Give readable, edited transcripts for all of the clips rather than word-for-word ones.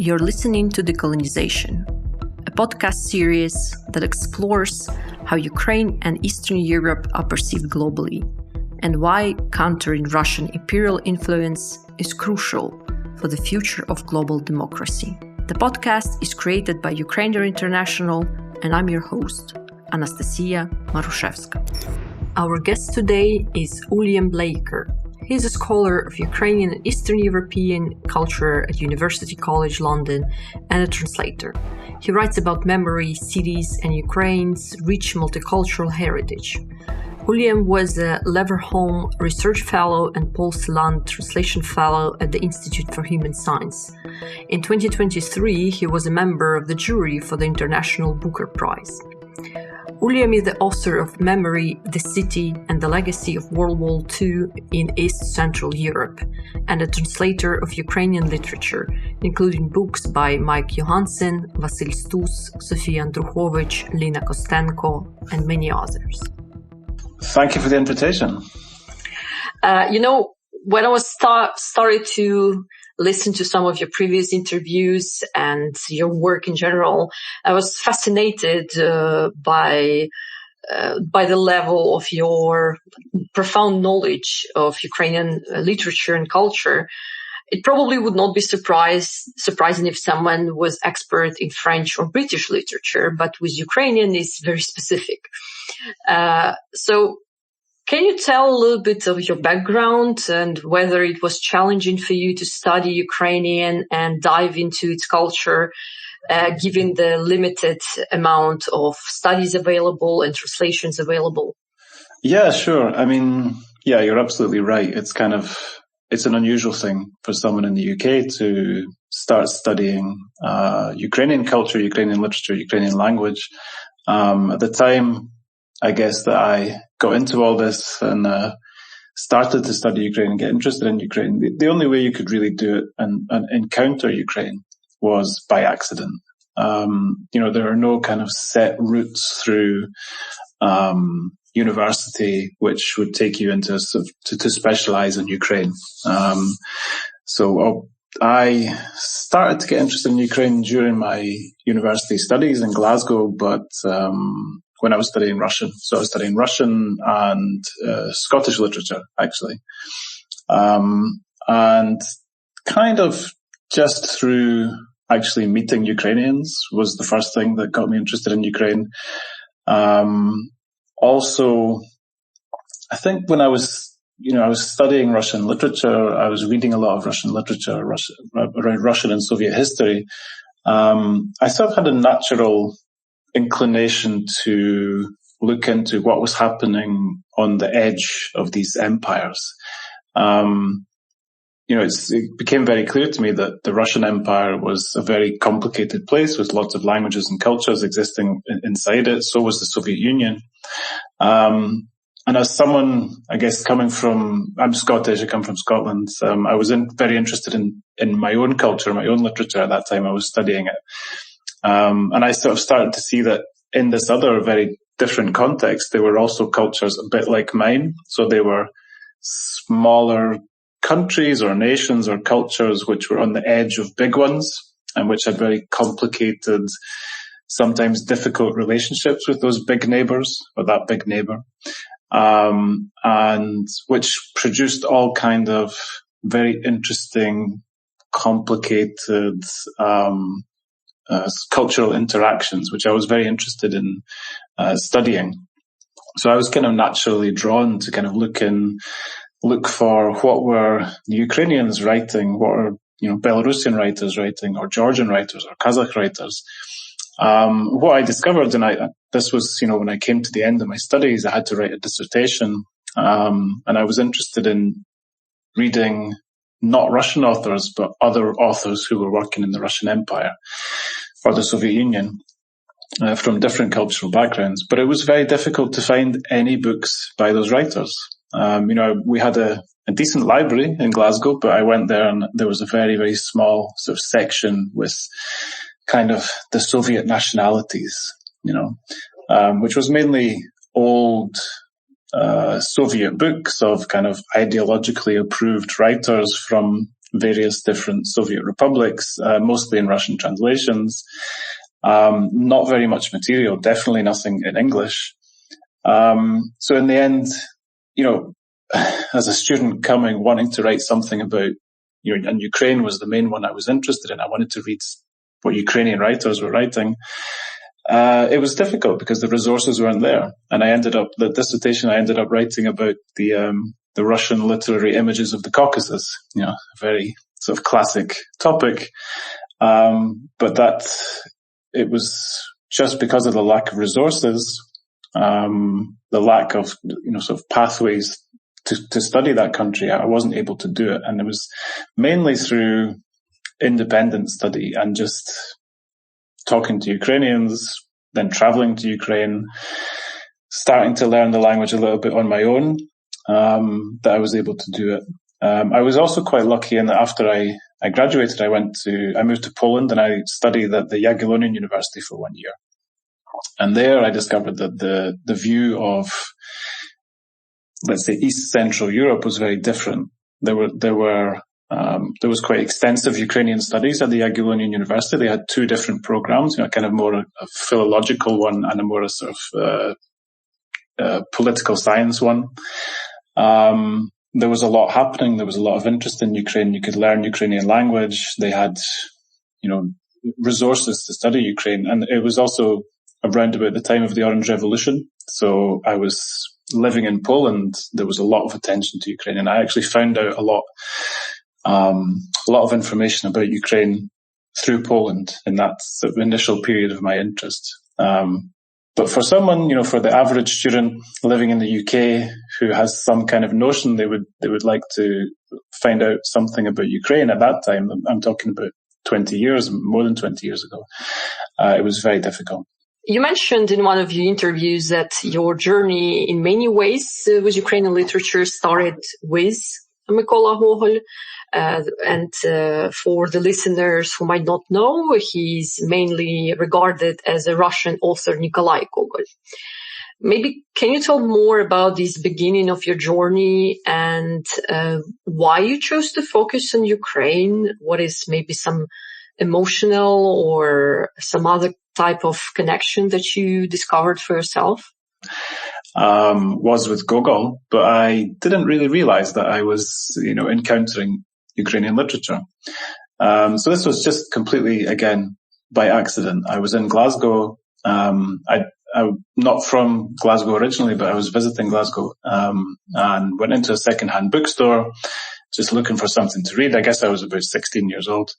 You're listening to Decolonization, a podcast series that explores how Ukraine and Eastern Europe are perceived globally and why countering Russian imperial influence is crucial for the future of global democracy. The podcast is created by Ukraininer International, and I'm your host, Anastasiia Marushevska. Our guest today is Uilleam Blacker. He's a scholar of Ukrainian and Eastern European culture at University College London and a translator. He writes about memory, cities, and Ukraine's rich multicultural heritage. Uilleam was a Leverhulme Research Fellow and Paul Celan Translation Fellow at the Institute for Human Science. In 2023, he was a member of the jury for the International Booker Prize. Uilleam is the author of Memory, the City, and the Legacy of World War II in East Central Europe, and a translator of Ukrainian literature, including books by Mike Johansen, Vasil Stus, Sofia Andruchovich, Lina Kostenko, and many others. Thank you for the invitation. When I was started to listen to some of your previous interviews and your work in general, I was fascinated by the level of your profound knowledge of Ukrainian literature and culture. It probably would not be surprising if someone was expert in French or British literature, but with Ukrainian, it's very specific. So can you tell a little bit of your background and whether it was challenging for you to study Ukrainian and dive into its culture, given the limited amount of studies available and translations available? Yeah, sure. You're absolutely right. It's an unusual thing for someone in the UK to start studying Ukrainian culture, Ukrainian literature, Ukrainian language. At the time, I guess, that I got into all this and started to study Ukraine and get interested in Ukraine, the only way you could really do it and encounter Ukraine was by accident. There are no kind of set routes through university which would take you into to specialize in Ukraine. So I started to get interested in Ukraine during my university studies in Glasgow, but when I was studying Russian. So I was studying Russian and Scottish literature, actually. And kind of just through actually meeting Ukrainians was the first thing that got me interested in Ukraine. Also, I think when I was studying Russian literature, I was reading a lot of Russian literature around Russian and Soviet history. I sort of had a natural inclination to look into what was happening on the edge of these empires. It became very clear to me that the Russian Empire was a very complicated place with lots of languages and cultures existing inside it. So was the Soviet Union. And as someone, I guess, I'm Scottish, I come from Scotland. I was very interested in my own culture, my own literature at that time. I was studying it. And I sort of started to see that in this other very different context, there were also cultures a bit like mine. So they were smaller countries or nations or cultures which were on the edge of big ones and which had very complicated, sometimes difficult relationships with those big neighbors or that big neighbor. And which produced all kind of very interesting, complicated, cultural interactions, which I was very interested in studying. So I was kind of naturally drawn to kind of look for what were the Ukrainians writing, what are Belarusian writers writing, or Georgian writers, or Kazakh writers. What I discovered, and this was when I came to the end of my studies, I had to write a dissertation, and I was interested in reading not Russian authors, but other authors who were working in the Russian Empire or the Soviet Union from different cultural backgrounds. But it was very difficult to find any books by those writers. We had a decent library in Glasgow, but I went there and there was a very, very small sort of section with kind of the Soviet nationalities, which was mainly old Soviet books of kind of ideologically approved writers from various different Soviet republics, mostly in Russian translations. Not very much material, definitely nothing in English. So in the end, as a student wanting to write something about, and Ukraine was the main one I was interested in. I wanted to read what Ukrainian writers were writing. It was difficult because the resources weren't there. And the dissertation I ended up writing about the Russian literary images of the Caucasus, a very sort of classic topic. But it was just because of the lack of resources, the lack of, sort of pathways to study that country, I wasn't able to do it. And it was mainly through independent study and just talking to Ukrainians, then traveling to Ukraine, starting to learn the language a little bit on my own, that I was able to do it. I was also quite lucky in that after I graduated, I moved to Poland and I studied at the Jagiellonian University for 1 year. And there I discovered that the view of, let's say, East Central Europe was very different. There was quite extensive Ukrainian studies at the Jagiellonian University. They had two different programs, kind of more a philological one and a more a sort of political science one. There was a lot happening. There was a lot of interest in Ukraine. You could learn Ukrainian language. They had, resources to study Ukraine. And it was also around about the time of the Orange Revolution. So I was living in Poland. There was a lot of attention to Ukraine. And I actually found out a lot of information about Ukraine through Poland in that sort of initial period of my interest. But for someone, for the average student living in the UK who has some kind of notion they would like to find out something about Ukraine at that time, I'm talking about 20 years, more than 20 years ago, it was very difficult. You mentioned in one of your interviews that your journey in many ways with Ukrainian literature started with Mykola Hohol. And for the listeners who might not know, he's mainly regarded as a Russian author, Nikolai Gogol. Maybe can you tell more about this beginning of your journey and why you chose to focus on Ukraine? What is maybe some emotional or some other type of connection that you discovered for yourself? Was with Gogol, but I didn't really realize that I was, encountering Ukrainian literature. So this was just completely, again, by accident. I was in Glasgow. I'm not from Glasgow originally, but I was visiting Glasgow, and went into a secondhand bookstore, just looking for something to read. I guess I was about 16 years old,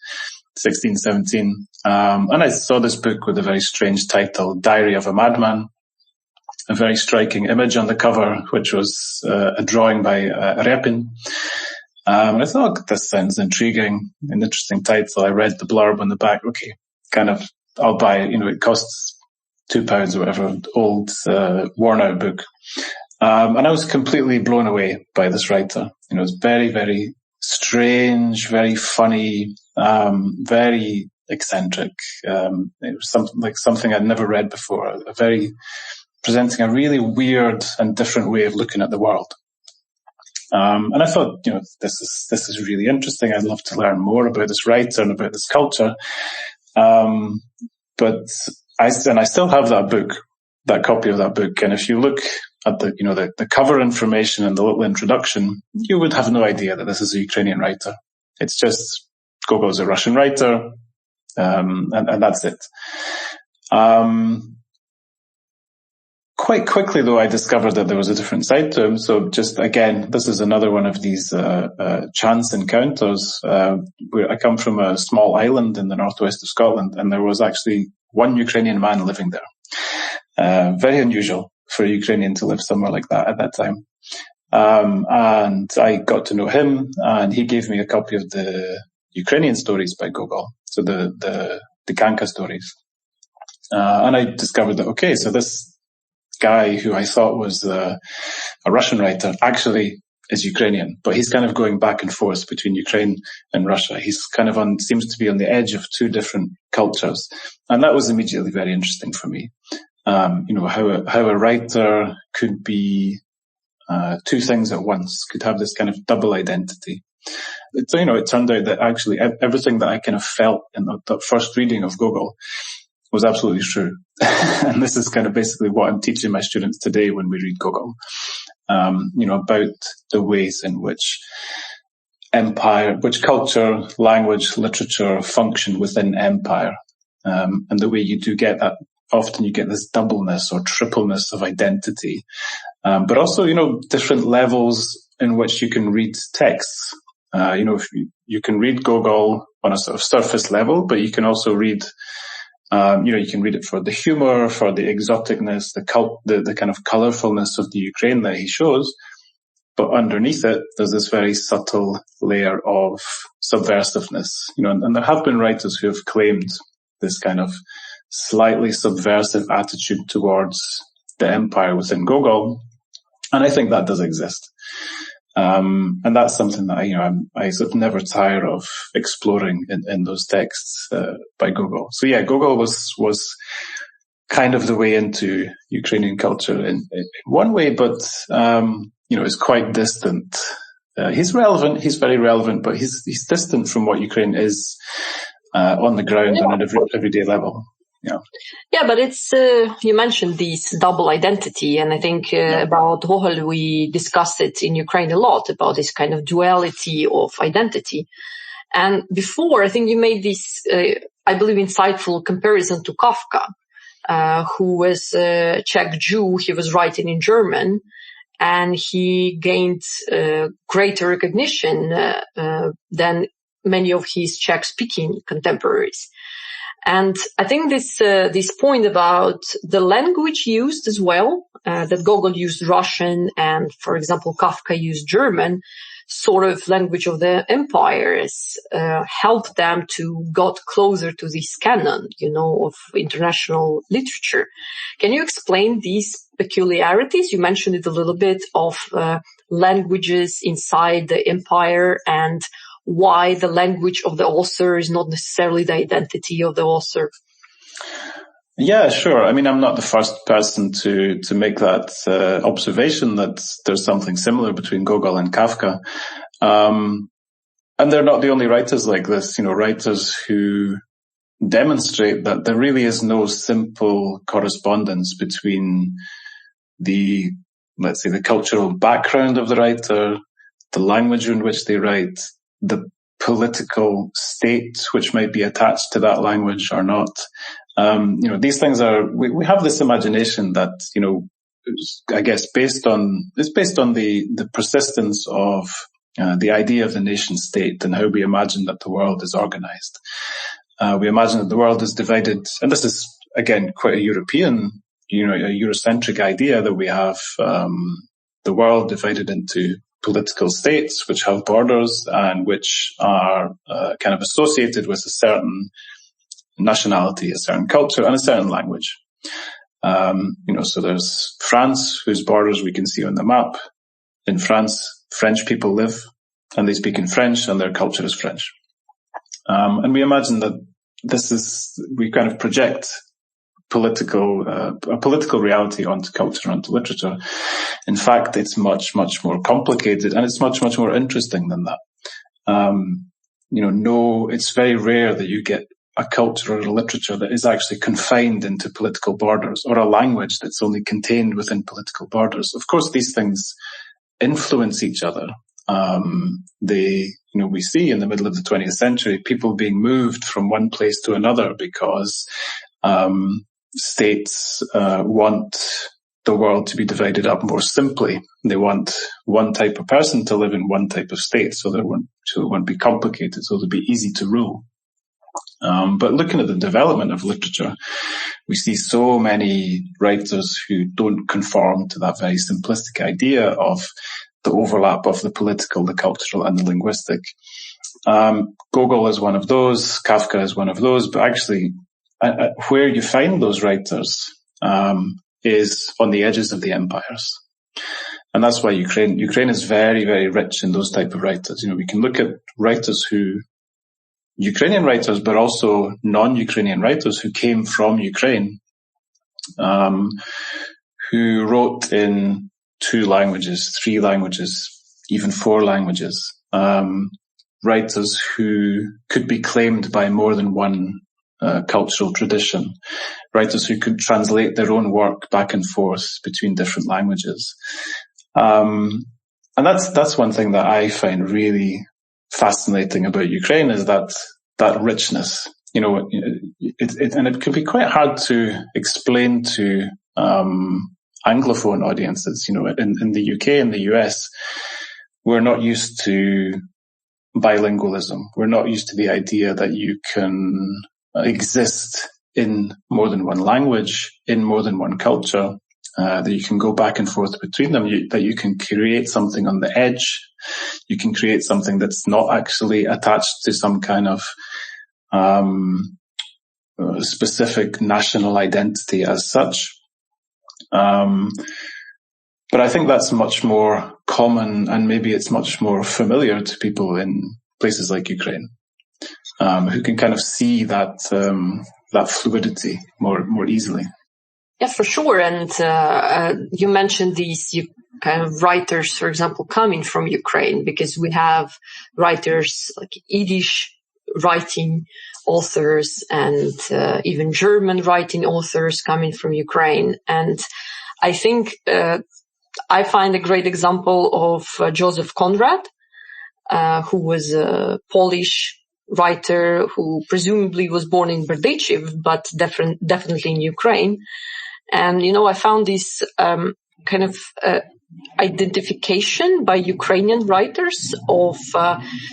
16, 17. And I saw this book with a very strange title, Diary of a Madman. A very striking image on the cover, which was a drawing by Repin. And I thought, this sounds intriguing, an interesting title. I read the blurb on the back. Okay, I'll buy it. It costs £2 or whatever, old, worn out book. And I was completely blown away by this writer. It was very, very strange, very funny, very eccentric. It was something I'd never read before. Presenting a really weird and different way of looking at the world. And I thought, this is really interesting. I'd love to learn more about this writer and about this culture. But I still have that book, that copy of that book. And if you look at the cover information and the little introduction, you would have no idea that this is a Ukrainian writer. It's just Gogol's a Russian writer. And that's it. Quite quickly, though, I discovered that there was a different side to him. So just, again, this is another one of these chance encounters. Where I come from a small island in the northwest of Scotland, and there was actually one Ukrainian man living there. Very unusual for a Ukrainian to live somewhere like that at that time. And I got to know him, and he gave me a copy of the Ukrainian stories by Gogol, so the Canka stories. And I discovered that, okay, so this guy who I thought was a Russian writer actually is Ukrainian, but he's kind of going back and forth between Ukraine and Russia. He's kind of seems to be on the edge of two different cultures. And that was immediately very interesting for me. How a writer could be two things at once, could have this kind of double identity. So, it turned out that actually everything that I kind of felt in the first reading of Gogol was absolutely true. And this is kind of basically what I'm teaching my students today when we read Gogol, about the ways in which which culture, language, literature function within empire. And the way you do get that, often you get this doubleness or tripleness of identity. But also, different levels in which you can read texts. If you can read Gogol on a sort of surface level, but you can also read, you can read it for the humor, for the exoticness, the kind of colorfulness of the Ukraine that he shows. But underneath it, there's this very subtle layer of subversiveness, and there have been writers who have claimed this kind of slightly subversive attitude towards the empire within Gogol. And I think that does exist. And that's something that I sort of never tire of exploring in those texts by Gogol. So yeah, Gogol was kind of the way into Ukrainian culture in one way, but is quite distant. He's relevant. He's very relevant, but he's distant from what Ukraine is on the ground on an everyday level. Yeah, but it's you mentioned this double identity, and I think about Hohol we discussed it in Ukraine a lot, about this kind of duality of identity. And before, I think you made this, I believe, insightful comparison to Kafka, who was a Czech Jew. He was writing in German, and he gained greater recognition than many of his Czech-speaking contemporaries. And I think this point about the language used as well, that Gogol used Russian and, for example, Kafka used German, sort of language of the empires, helped them to got closer to this canon, of international literature. Can you explain these peculiarities? You mentioned it a little bit of languages inside the empire and why the language of the author is not necessarily the identity of the author. Yeah, sure. I mean, I'm not the first person to make that observation that there's something similar between Gogol and Kafka. And they're not the only writers like this, writers who demonstrate that there really is no simple correspondence between let's say, the cultural background of the writer, the language in which they write, the political state which might be attached to that language or not. These things we have this imagination that, I guess based on the persistence of the idea of the nation state and how we imagine that the world is organized. We imagine that the world is divided, and this is again quite a European, a Eurocentric idea that we have the world divided into political states which have borders and which are kind of associated with a certain nationality, a certain culture, and a certain language. So there's France, whose borders we can see on the map. In France, French people live, and they speak in French, and their culture is French. And we imagine that we kind of project a political reality onto culture, onto literature. In fact, it's much, much more complicated, and it's much, much more interesting than that. It's very rare that you get a culture or a literature that is actually confined into political borders, or a language that's only contained within political borders. Of course, these things influence each other. We see in the middle of the 20th century people being moved from one place to another because states want the world to be divided up more simply. They want one type of person to live in one type of state, so it won't be complicated, so it'll be easy to rule. But looking at the development of literature, we see so many writers who don't conform to that very simplistic idea of the overlap of the political, the cultural, and the linguistic. Gogol is one of those, Kafka is one of those, but actually where you find those writers is on the edges of the empires. And that's why Ukraine is very, very rich in those type of writers. We can look at Ukrainian writers, but also non-Ukrainian writers who came from Ukraine, who wrote in 2 languages, 3 languages, even 4 languages. writers who could be claimed by more than one cultural tradition, writers who could translate their own work back and forth between different languages. And that's one thing that I find really fascinating about Ukraine, is that richness. You know, it can be quite hard to explain to Anglophone audiences. You know, in the UK and the US, we're not used to bilingualism. We're not used to the idea that you can exist in more than one language, in more than one culture, that you can go back and forth between them, that you can create something on the edge. You can create something that's not actually attached to some kind of specific national identity as such. But I think that's much more common, and maybe it's much more familiar to people in places like Ukraine, who can kind of see that fluidity more easily. Yeah, for sure. And you mentioned these kind of writers, for example, coming from Ukraine, because we have writers like Yiddish writing authors and even German writing authors coming from Ukraine. And I think I find a great example of Joseph Conrad, who was a Polish writer who presumably was born in Berdychiv, but definitely in Ukraine. And, you know, I found this kind of identification by Ukrainian writers of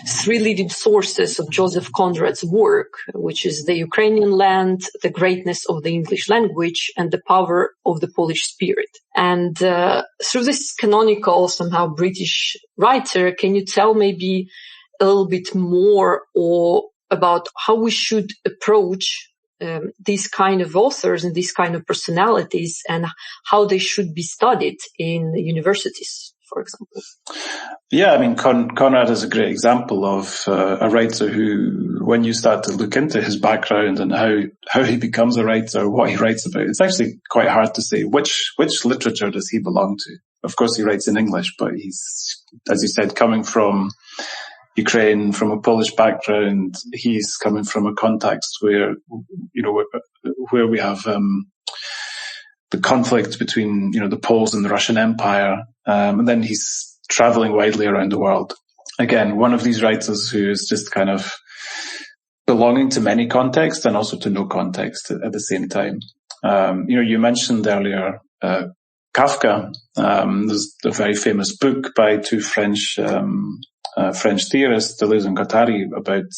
three leading sources of Joseph Conrad's work, which is the Ukrainian land, the greatness of the English language, and the power of the Polish spirit. And through this canonical, somehow British writer, can you tell maybe a little bit more about how we should approach these kind of authors and these kind of personalities, and how they should be studied in universities, for example? Yeah, I mean, Conrad is a great example of a writer who, when you start to look into his background and how he becomes a writer, what he writes about, it's actually quite hard to say which literature does he belong to. Of course, he writes in English, but he's, as you said, coming from Ukraine, from a Polish background. He's coming from a context where, you know, where we have the conflict between, you know, the Poles and the Russian Empire, and then he's traveling widely around the world. Again, one of these writers who is just kind of belonging to many contexts and also to no context at the same time. You know, you mentioned earlier Kafka. There's a very famous book by two French theorists, Deleuze and Guattari, about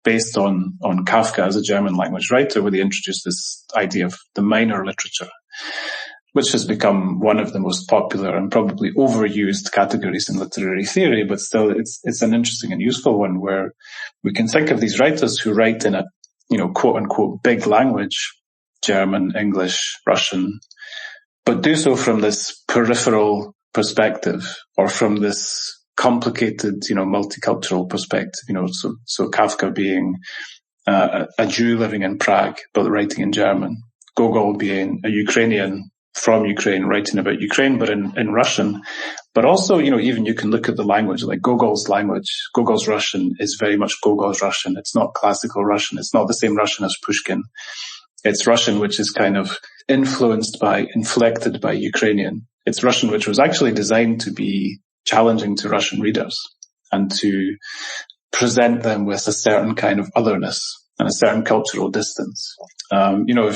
based on Kafka as a German language writer, where they introduced this idea of the minor literature, which has become one of the most popular and probably overused categories in literary theory, but still it's an interesting and useful one, where we can think of these writers who write in a, you know, quote unquote big language, German, English, Russian, but do so from this peripheral perspective, or from this complicated, you know, multicultural perspective. You know, so Kafka being a Jew living in Prague but writing in German, Gogol being a Ukrainian from Ukraine writing about Ukraine but in Russian. But also, you know, even you can look at the language, like Gogol's language. Gogol's Russian is very much Gogol's Russian. It's not classical Russian. It's not the same Russian as Pushkin. It's Russian which is kind of inflected by Ukrainian. It's Russian which was actually designed to be challenging to Russian readers and to present them with a certain kind of otherness and a certain cultural distance. You know,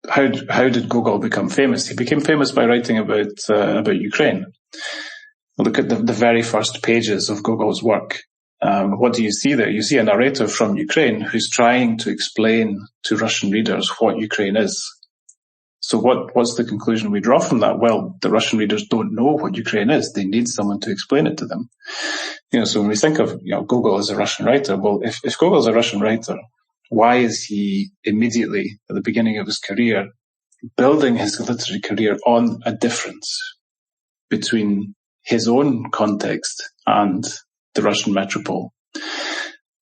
how did Gogol become famous? He became famous by writing about Ukraine. Look at the very first pages of Gogol's work. What do you see there? You see a narrator from Ukraine who's trying to explain to Russian readers what Ukraine is. So what's the conclusion we draw from that? Well, the Russian readers don't know what Ukraine is. They need someone to explain it to them. You know, so when we think of, you know, Gogol as a Russian writer, well, if Gogol is a Russian writer, why is he immediately at the beginning of his career building his literary career on a difference between his own context and the Russian metropole?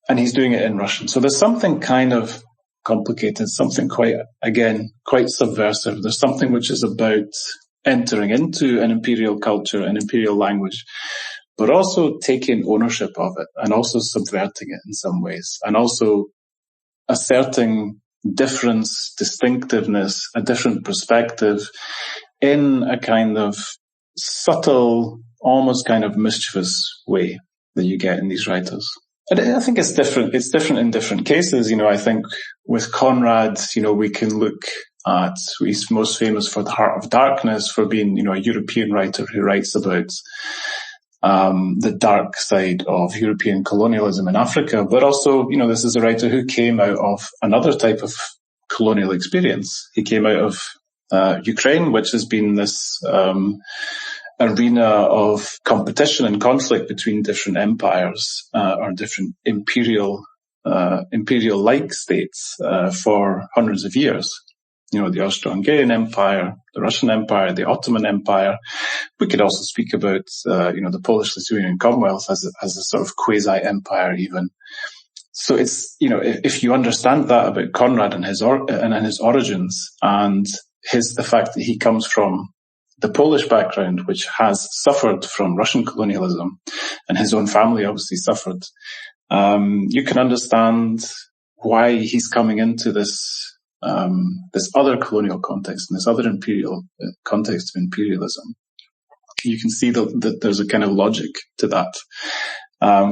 And he's doing it in Russian. So there's something kind of complicated, something quite subversive. There's something which is about entering into an imperial culture, an imperial language, but also taking ownership of it and also subverting it in some ways, and also asserting difference, distinctiveness, a different perspective in a kind of subtle, almost kind of mischievous way that you get in these writers. And I think it's different. It's different in different cases. I think with Conrad, we can look at, he's most famous for The Heart of Darkness, for being, a European writer who writes about the dark side of European colonialism in Africa. But also, this is a writer who came out of another type of colonial experience. He came out of Ukraine, which has been this arena of competition and conflict between different empires or different imperial-like states for hundreds of years. The Austro-Hungarian Empire, the Russian Empire, the Ottoman Empire. We could also speak about, the Polish-Lithuanian Commonwealth as a sort of quasi-empire even. So it's, if you understand that about Conrad and his origins, and the fact that he comes from the Polish background, which has suffered from Russian colonialism, and his own family obviously suffered, you can understand why he's coming into this other colonial context and this other imperial context of imperialism. You can see that there's a kind of logic to that,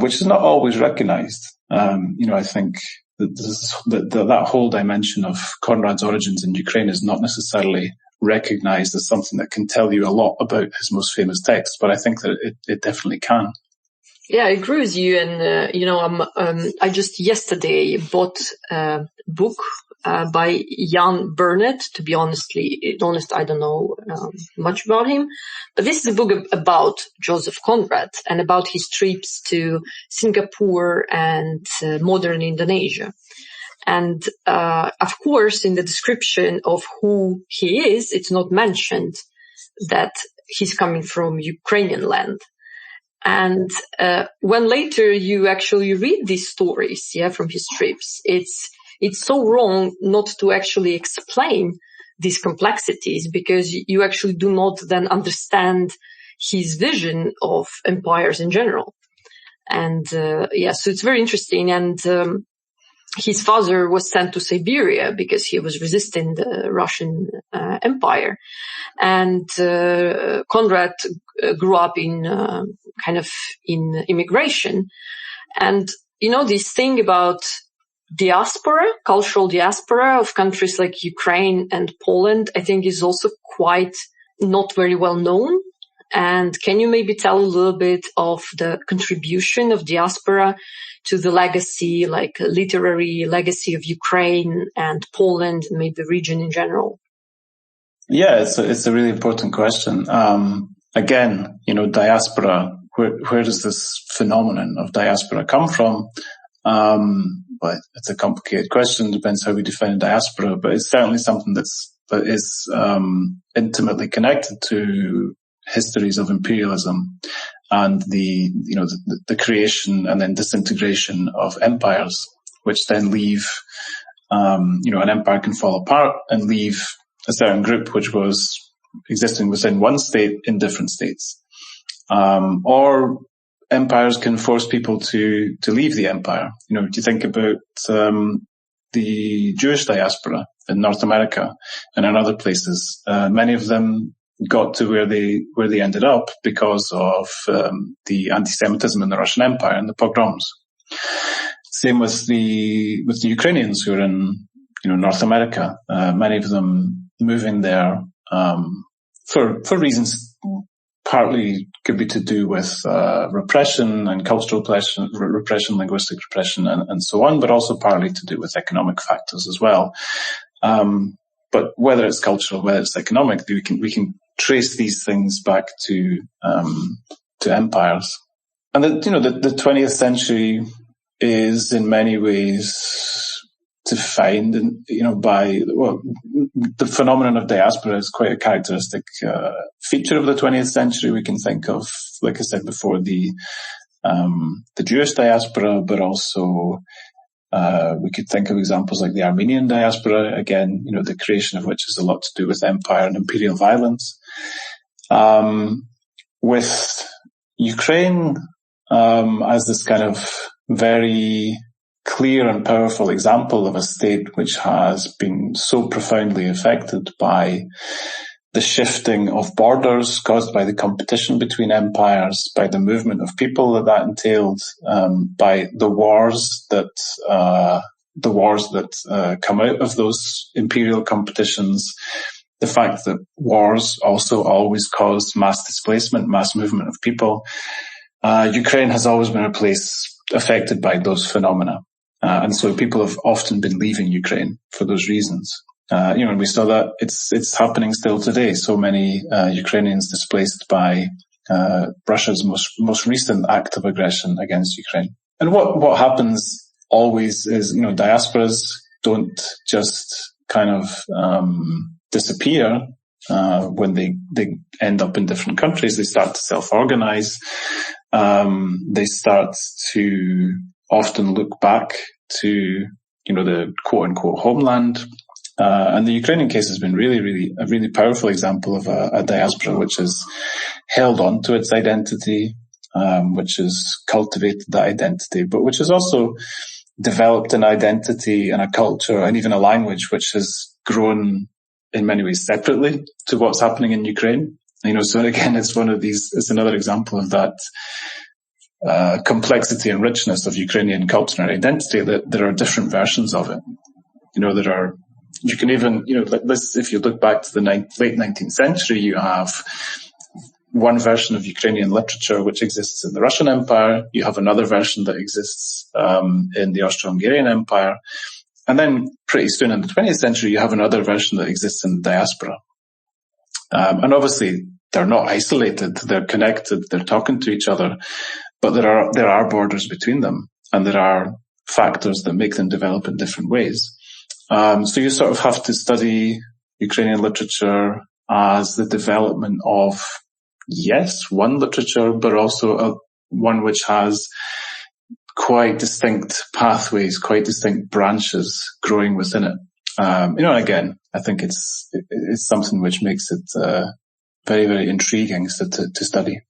which is not always recognized. I think that whole dimension of Conrad's origins in Ukraine is not necessarily recognized as something that can tell you a lot about his most famous text, but I think that it definitely can. Yeah, I agree with you. And, I just yesterday bought a book by Jan Burnett. To be honest, I don't know much about him. But this is a book about Joseph Conrad and about his trips to Singapore and modern Indonesia. And, of course, in the description of who he is, it's not mentioned that he's coming from Ukrainian land. And when later you actually read these stories, from his trips, it's so wrong not to actually explain these complexities, because you actually do not then understand his vision of empires in general. And so it's very interesting. And his father was sent to Siberia because he was resisting the Russian Empire. And Conrad grew up in in immigration. And, this thing about diaspora, cultural diaspora of countries like Ukraine and Poland, I think is also quite not very well known. And can you maybe tell a little bit of the contribution of diaspora to the legacy, like literary legacy of Ukraine and Poland, and maybe the region in general? Yeah, it's a really important question. Again, diaspora, where does this phenomenon of diaspora come from? But it's a complicated question. Depends how we define diaspora, but it's certainly something that is intimately connected to histories of imperialism and the creation and then disintegration of empires, which then leave, an empire can fall apart and leave a certain group which was existing within one state in different states. Or empires can force people to leave the empire. If you think about the Jewish diaspora in North America and in other places, many of them got to where they ended up because of the anti-Semitism in the Russian Empire and the pogroms. Same with the Ukrainians who are in North America. Many of them moving there for reasons partly could be to do with repression and cultural repression, linguistic repression, and so on, but also partly to do with economic factors as well. But whether it's cultural, whether it's economic, we can trace these things back to empires. And the 20th century is in many ways defined, by the phenomenon of diaspora is quite a characteristic feature of the 20th century. We can think of, like I said before, the Jewish diaspora, but also we could think of examples like the Armenian diaspora, again, the creation of which has a lot to do with empire and imperial violence. With Ukraine, as this kind of very clear and powerful example of a state which has been so profoundly affected by the shifting of borders caused by the competition between empires, by the movement of people that entailed, by the wars that come out of those imperial competitions, the fact that wars also always caused mass displacement, mass movement of people. Ukraine has always been a place affected by those phenomena. And so people have often been leaving Ukraine for those reasons. And we saw that it's happening still today. So many Ukrainians displaced by Russia's most recent act of aggression against Ukraine. And what happens always is, diasporas don't just kind of disappear when they end up in different countries. They start to self-organize. They start to often look back to, the quote-unquote homeland. And the Ukrainian case has been really a really powerful example of a diaspora which has held on to its identity, which has cultivated that identity, but which has also developed an identity and a culture and even a language which has grown in many ways separately to what's happening in Ukraine. So again, it's another example of that complexity and richness of Ukrainian culture and identity, that there are different versions of it. You can even, if you look back to the late 19th century, you have one version of Ukrainian literature which exists in the Russian Empire. You have another version that exists in the Austro-Hungarian Empire. And then pretty soon in the 20th century, you have another version that exists in the diaspora. And obviously, they're not isolated. They're connected. They're talking to each other. But there are borders between them. And there are factors that make them develop in different ways. So you sort of have to study Ukrainian literature as the development of, yes, one literature, but also one which has quite distinct pathways, quite distinct branches growing within it. Again, I think it's something which makes it very, very intriguing to study.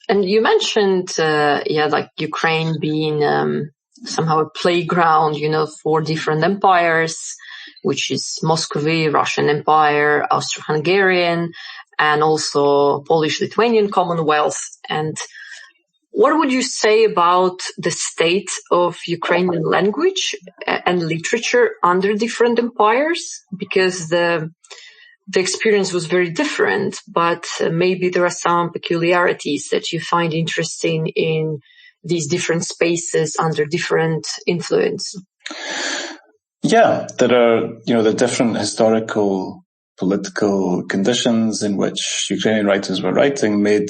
And you mentioned, like Ukraine being somehow a playground, for different empires, which is Muscovy, Russian Empire, Austro-Hungarian, and also Polish-Lithuanian Commonwealth. And what would you say about the state of Ukrainian language and literature under different empires? Because the experience was very different, but maybe there are some peculiarities that you find interesting in these different spaces under different influence. Yeah, there are, the different historical, political conditions in which Ukrainian writers were writing made,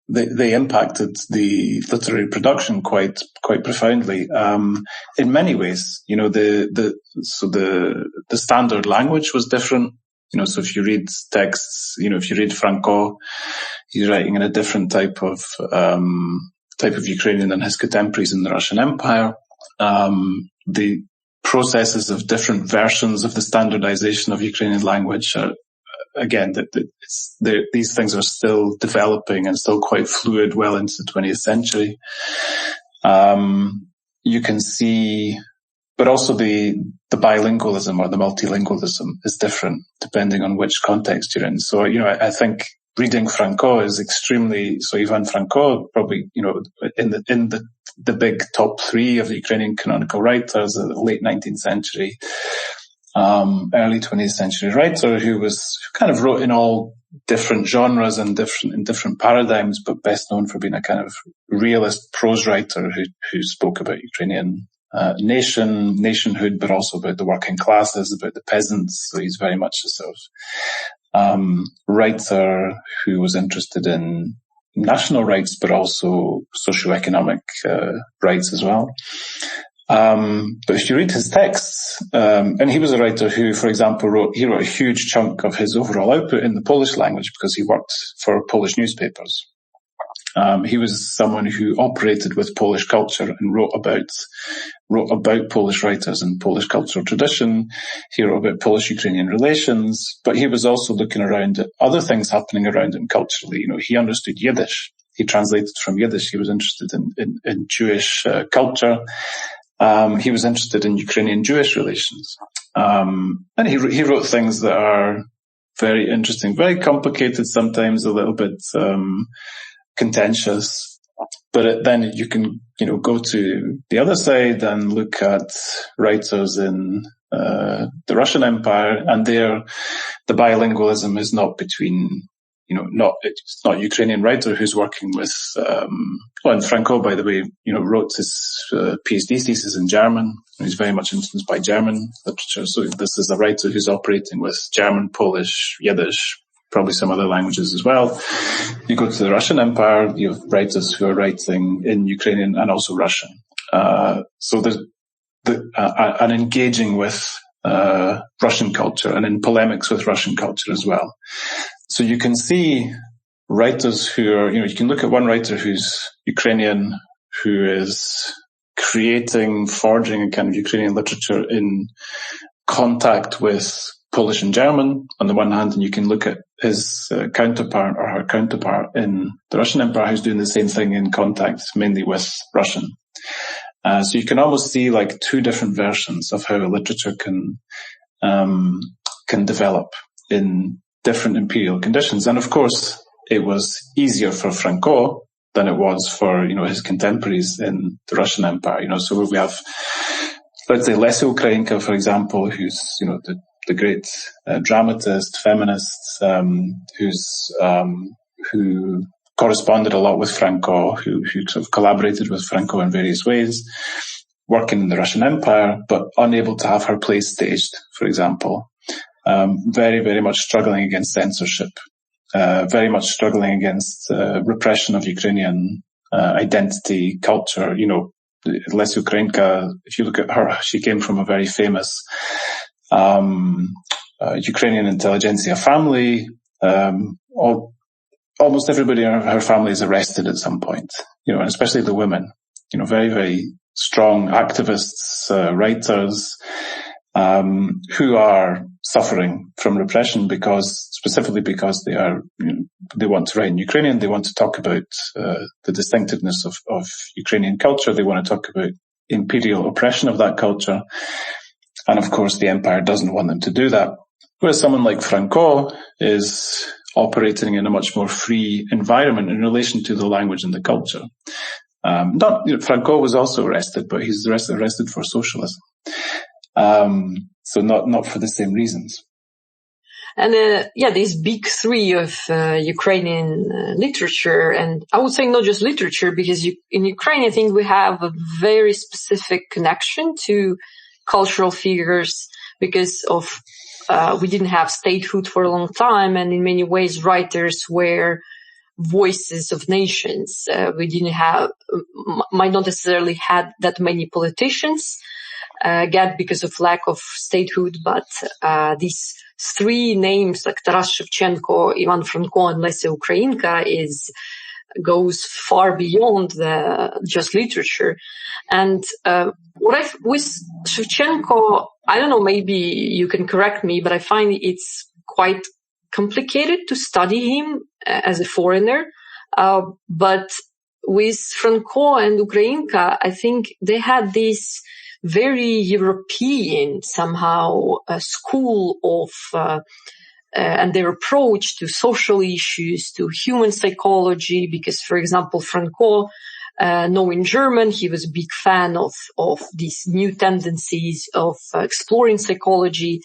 they impacted the literary production quite profoundly. In many ways, the standard language was different. So if you read texts, if you read Franco, he's writing in a different type of Ukrainian than his contemporaries in the Russian Empire. The processes of different versions of the standardization of Ukrainian language are, again, these things are still developing and still quite fluid well into the 20th century. You can see, but also the bilingualism or the multilingualism is different depending on which context you're in. So, I think reading Franco is extremely, so Ivan Franco, probably, in the big top three of the Ukrainian canonical writers, the late 19th century, early 20th century writer who kind of wrote in all different genres and in different paradigms, but best known for being a kind of realist prose writer who spoke about Ukrainian nationhood, but also about the working classes, about the peasants. So he's very much a sort of writer who was interested in national rights, but also socioeconomic rights as well. But if you read his texts, and he was a writer who, for example, wrote a huge chunk of his overall output in the Polish language because he worked for Polish newspapers. He was someone who operated with Polish culture and wrote about Polish writers and Polish cultural tradition. He wrote about Polish-Ukrainian relations, but he was also looking around at other things happening around him culturally. He understood Yiddish. He translated from Yiddish. He was interested in Jewish culture. He was interested in Ukrainian-Jewish relations. And he wrote things that are very interesting, very complicated, sometimes a little bit contentious. But then you can, go to the other side and look at writers in the Russian Empire, and there the bilingualism is not between, it's not a Ukrainian writer who's working with, and Franco, by the way, wrote his PhD thesis in German. He's very much influenced by German literature. So this is a writer who's operating with German, Polish, Yiddish, probably some other languages as well. You go to the Russian Empire, you have writers who are writing in Ukrainian and also Russian. So there's and engaging with Russian culture and in polemics with Russian culture as well. So you can see writers who are, you can look at one writer who's Ukrainian, who is forging a kind of Ukrainian literature in contact with Polish and German on the one hand, and you can look at his counterpart or her counterpart in the Russian Empire who's doing the same thing in contact mainly with Russian. So you can almost see like two different versions of how a literature can develop in different imperial conditions. And of course, it was easier for Franco than it was for, his contemporaries in the Russian Empire. So we have, let's say, Lesia Ukrainka, for example, who's, the great dramatist, feminist, who corresponded a lot with Franco, who sort of collaborated with Franco in various ways, working in the Russian Empire, but unable to have her plays staged, for example. Very, very much struggling against censorship, very much struggling against repression of Ukrainian identity, culture. Lesia Ukrainka, if you look at her, she came from a very famous Ukrainian intelligentsia family. Almost everybody in her family is arrested at some point, and especially the women, very, very strong activists, writers, who are suffering from repression specifically because they want to write in Ukrainian. They want to talk about the distinctiveness of Ukrainian culture. They want to talk about imperial oppression of that culture. And of course, the empire doesn't want them to do that. Whereas someone like Franco is operating in a much more free environment in relation to the language and the culture. Franco was also arrested, but he's arrested for socialism. So not for the same reasons. And these big three of Ukrainian literature, and I would say not just literature, because in Ukraine, I think we have a very specific connection to cultural figures because of we didn't have statehood for a long time, and in many ways, writers were voices of nations. We didn't might not necessarily had that many politicians. Again, because of lack of statehood, but these three names like Taras Shevchenko, Ivan Franko, and Lesia Ukrainka goes far beyond just literature. And with Shevchenko, I don't know, maybe you can correct me, but I find it's quite complicated to study him as a foreigner. But with Franko and Ukrainka, I think they had this very European somehow school of and their approach to social issues, to human psychology, because, for example, Franco, knowing German, he was a big fan of these new tendencies of exploring psychology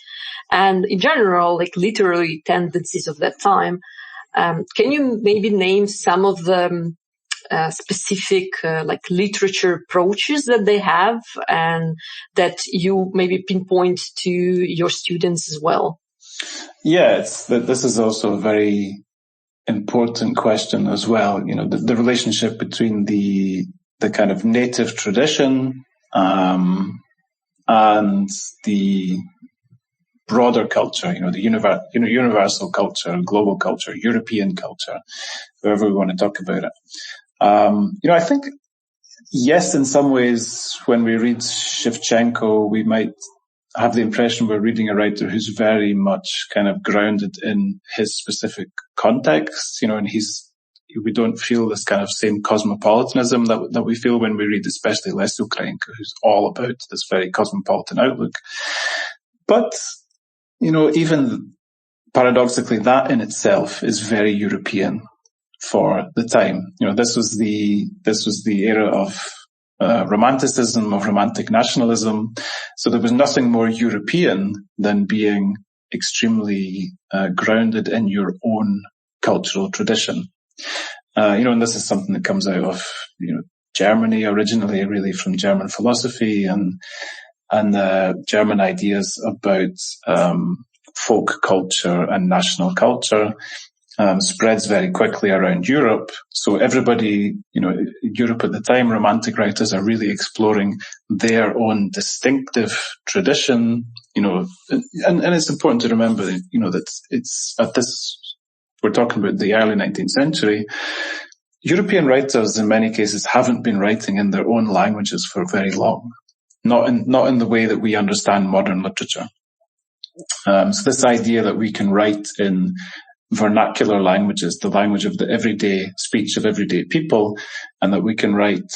and in general, like literary tendencies of that time. Can you maybe name some of the specific literature approaches that they have and that you maybe pinpoint to your students as well? Yeah, this is also a very important question as well. The relationship between the kind of native tradition and the broader culture, the universal culture, global culture, European culture, however we want to talk about it. I think, yes, in some ways, when we read Shevchenko, we might have the impression we're reading a writer who's very much kind of grounded in his specific context, and we don't feel this kind of same cosmopolitanism that we feel when we read especially Les Ukrainka, who's all about this very cosmopolitan outlook. But, even paradoxically, that in itself is very European for the time. This was the era of romanticism, of romantic nationalism. So there was nothing more European than being extremely grounded in your own cultural tradition. And this is something that comes out of, Germany originally, really from German philosophy and German ideas about folk culture and national culture. Spreads very quickly around Europe. So everybody, Europe at the time, romantic writers are really exploring their own distinctive tradition, and it's important to remember, that it's at this, we're talking about the early 19th century. European writers, in many cases, haven't been writing in their own languages for very long, not in the way that we understand modern literature. So this idea that we can write in vernacular languages, the language of the everyday speech of everyday people, and that we can write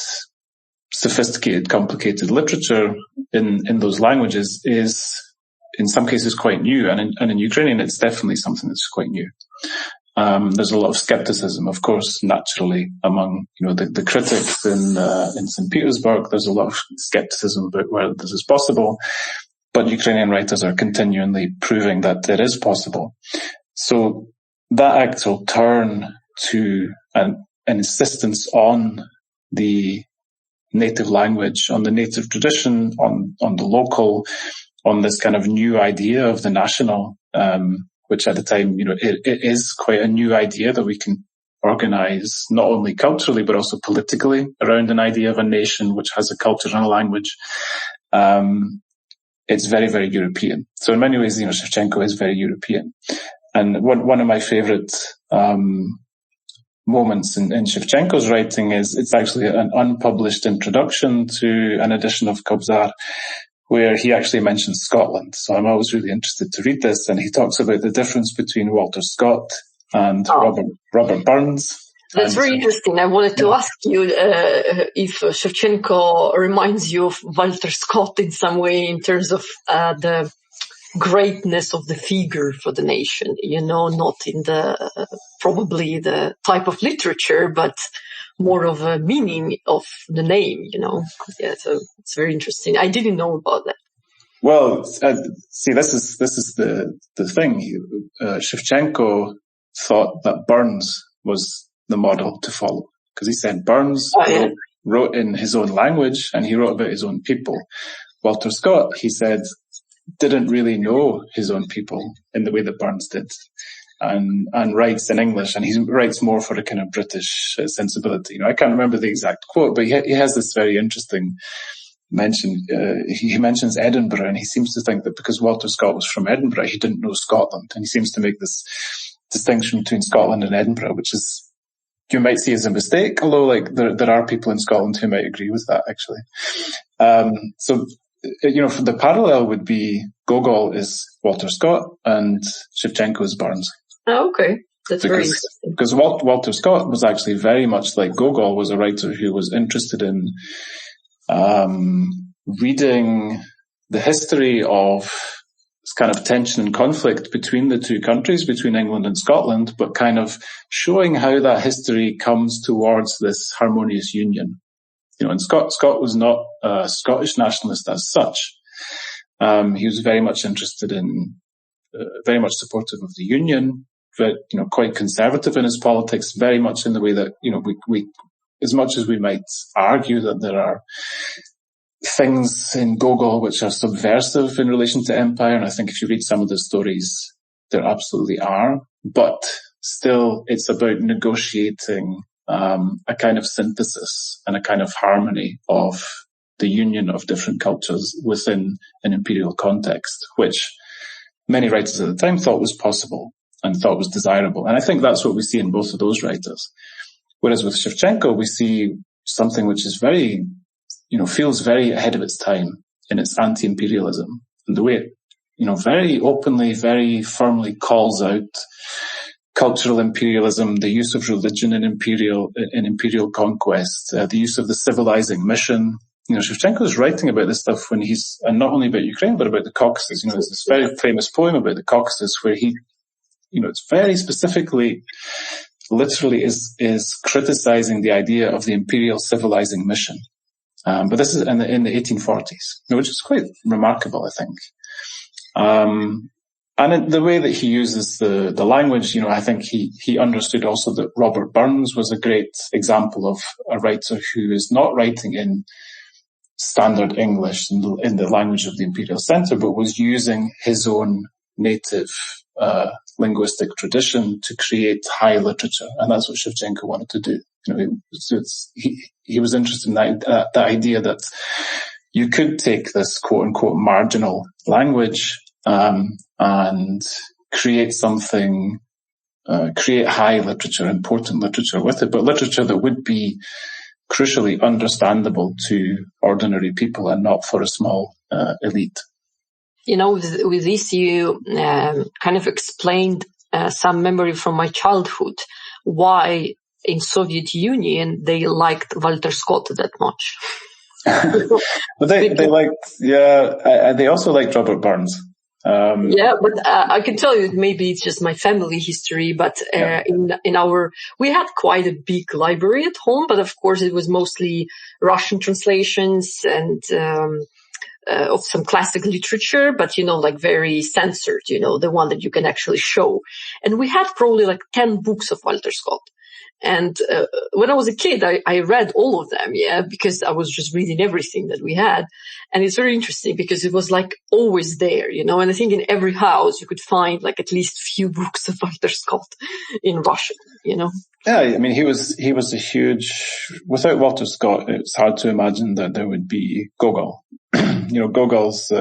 sophisticated, complicated literature in those languages is, in some cases, quite new. And in Ukrainian, it's definitely something that's quite new. There's a lot of skepticism, of course, naturally, among, the critics in St. Petersburg. There's a lot of skepticism about whether this is possible. But Ukrainian writers are continually proving that it is possible. So that actual turn to an insistence on the native language, on the native tradition, on the local, on this kind of new idea of the national, which at the time, it is quite a new idea that we can organize not only culturally, but also politically around an idea of a nation which has a culture and a language. It's very, very European. So in many ways, Shevchenko is very European. And one of my favorite moments in Shevchenko's writing is it's actually an unpublished introduction to an edition of Kobzar, where he actually mentions Scotland. So I'm always really interested to read this. And he talks about the difference between Walter Scott and Robert Burns. That's very interesting. I wanted to ask you if Shevchenko reminds you of Walter Scott in some way in terms of the greatness of the figure for the nation, not in probably the type of literature, but more of a meaning of the name, Yeah, so it's very interesting. I didn't know about that. Well, see, this is the thing. Shevchenko thought that Burns was the model to follow, because he said Burns wrote in his own language and he wrote about his own people. Walter Scott, he said, didn't really know his own people in the way that Burns did, and writes in English, and he writes more for a kind of British sensibility. I can't remember the exact quote, but he has this very interesting mention. He mentions Edinburgh, and he seems to think that because Walter Scott was from Edinburgh, he didn't know Scotland, and he seems to make this distinction between Scotland and Edinburgh, which is, you might see as a mistake, although there are people in Scotland who might agree with that, actually. So the parallel would be Gogol is Walter Scott and Shevchenko is Burns. Oh, okay. That's very interesting. Because Walter Scott was actually very much like Gogol, was a writer who was interested in reading the history of this kind of tension and conflict between the two countries, between England and Scotland, but kind of showing how that history comes towards this harmonious union. And Scott was not a Scottish nationalist as such. He was very much interested in, very much supportive of the Union, but, quite conservative in his politics, very much in the way that, we as much as we might argue that there are things in Gogol which are subversive in relation to empire, and I think if you read some of the stories, there absolutely are, but still it's about negotiating a kind of synthesis and a kind of harmony of the union of different cultures within an imperial context, which many writers at the time thought was possible and thought was desirable. And I think that's what we see in both of those writers. Whereas with Shevchenko, we see something which is very, feels very ahead of its time in its anti-imperialism, and the way it, very openly, very firmly calls out cultural imperialism, the use of religion in imperial conquest, the use of the civilizing mission. Shevchenko is writing about this stuff when and not only about Ukraine, but about the Caucasus. There's this very famous poem about the Caucasus where he, it's very specifically, literally is criticizing the idea of the imperial civilizing mission. But this is in the 1840s, which is quite remarkable, I think. And the way that he uses the language, I think he understood also that Robert Burns was a great example of a writer who is not writing in standard English in the language of the imperial center, but was using his own native linguistic tradition to create high literature. And that's what Shevchenko wanted to do. He was interested in that idea that you could take this quote unquote marginal language and create something, create high literature, important literature with it, but literature that would be crucially understandable to ordinary people and not for a small elite. With this, you kind of explained some memory from my childhood, why in Soviet Union they liked Walter Scott that much. But they also liked Robert Burns. But I can tell you, maybe it's just my family history, but we had quite a big library at home, but of course it was mostly Russian translations and of some classic literature, but very censored, the one that you can actually show. And we had probably 10 books of Walter Scott. And when I was a kid, I read all of them, because I was just reading everything that we had. And it's very interesting because it was always there, and I think in every house you could find at least few books of Walter Scott in Russian, Yeah, I mean, he was a huge, without Walter Scott, it's hard to imagine that there would be Gogol. Gogol's,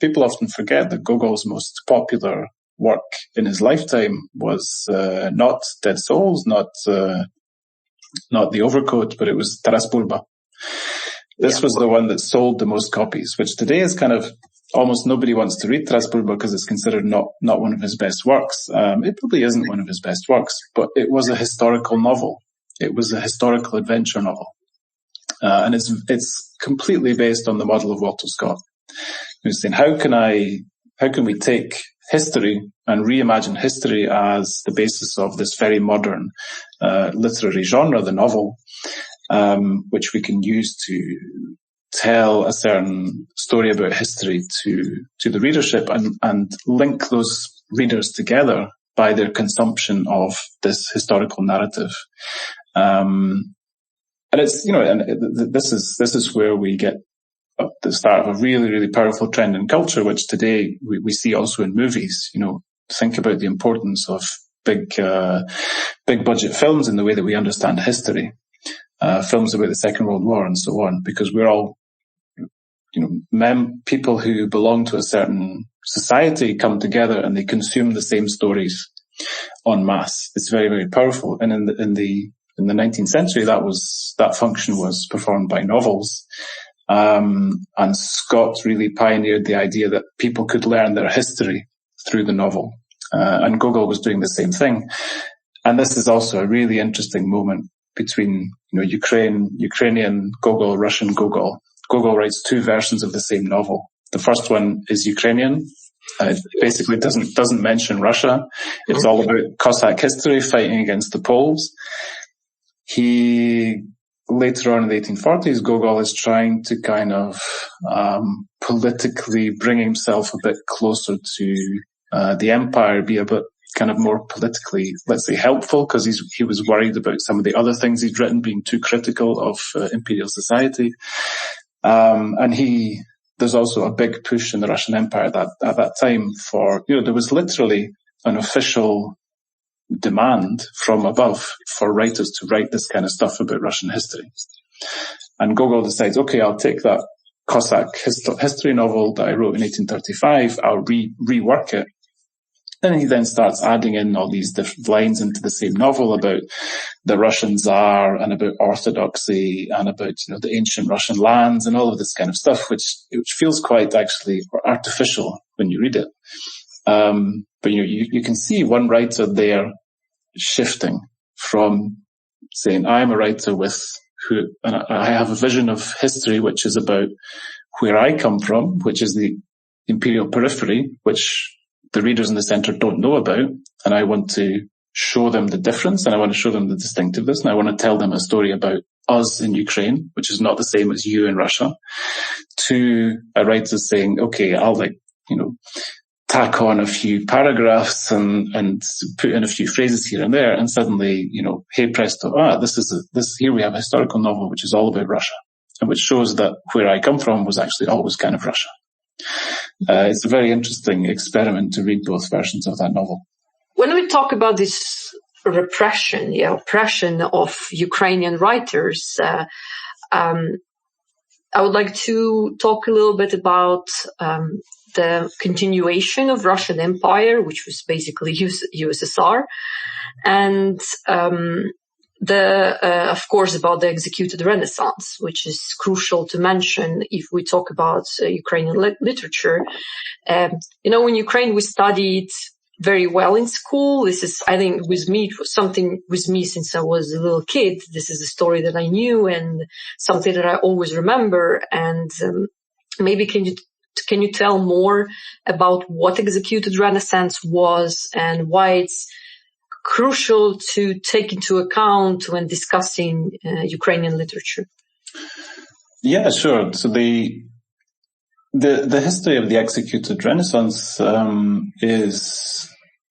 people often forget that Gogol's most popular work in his lifetime was not Dead Souls, not The Overcoat, but it was Taras Bulba. This was the one that sold the most copies, which today is kind of almost nobody wants to read Taras Bulba because it's considered not one of his best works. It probably isn't one of his best works, but it was a historical novel. It was a historical adventure novel. And it's completely based on the model of Walter Scott. He was saying, how can we take history and reimagine history as the basis of this very modern literary genre, the novel, which we can use to tell a certain story about history to the readership and link those readers together by their consumption of this historical narrative. And it's, this is where we get the start of a really, really powerful trend in culture, which today we see also in movies. Think about the importance of big budget films in the way that we understand history. Films about the Second World War and so on, because we're all, people who belong to a certain society come together and they consume the same stories en masse. It's very, very powerful. And in the 19th century, that function was performed by novels. And Scott really pioneered the idea that people could learn their history through the novel. And Gogol was doing the same thing. And this is also a really interesting moment between, Ukrainian Gogol, Russian Gogol. Gogol writes two versions of the same novel. The first one is Ukrainian. It basically doesn't mention Russia. It's all about Cossack history, fighting against the Poles. Later on in the 1840s, Gogol is trying to kind of politically bring himself a bit closer to the empire, be a bit kind of more politically, let's say, helpful, because he was worried about some of the other things he'd written being too critical of imperial society. And there's also a big push in the Russian Empire at that time for, there was literally an official demand from above for writers to write this kind of stuff about Russian history. And Gogol decides, okay, I'll take that Cossack history novel that I wrote in 1835. I'll rework it. And he then starts adding in all these different lines into the same novel about the Russian Tsar and about orthodoxy and about, the ancient Russian lands and all of this kind of stuff, which feels quite actually artificial when you read it. But you can see one writer there shifting from saying, I'm a writer and I have a vision of history which is about where I come from, which is the imperial periphery, which the readers in the centre don't know about, and I want to show them the difference, and I want to show them the distinctiveness, and I want to tell them a story about us in Ukraine, which is not the same as you in Russia, to a writer saying, okay, I'll tack on a few paragraphs and put in a few phrases here and there, and suddenly, hey presto, here we have a historical novel which is all about Russia, and which shows that where I come from was actually always kind of Russia. It's a very interesting experiment to read both versions of that novel. When we talk about this oppression of Ukrainian writers, I would like to talk a little bit about the continuation of Russian Empire, which was basically USSR, and of course, about the executed Renaissance, which is crucial to mention if we talk about Ukrainian literature. In Ukraine, we studied very well in school. This is, I think, something with me since I was a little kid. This is a story that I knew and something that I always remember. And maybe can you tell more about what executed Renaissance was and why it's crucial to take into account when discussing Ukrainian literature? Yeah, sure. So the history of the executed Renaissance is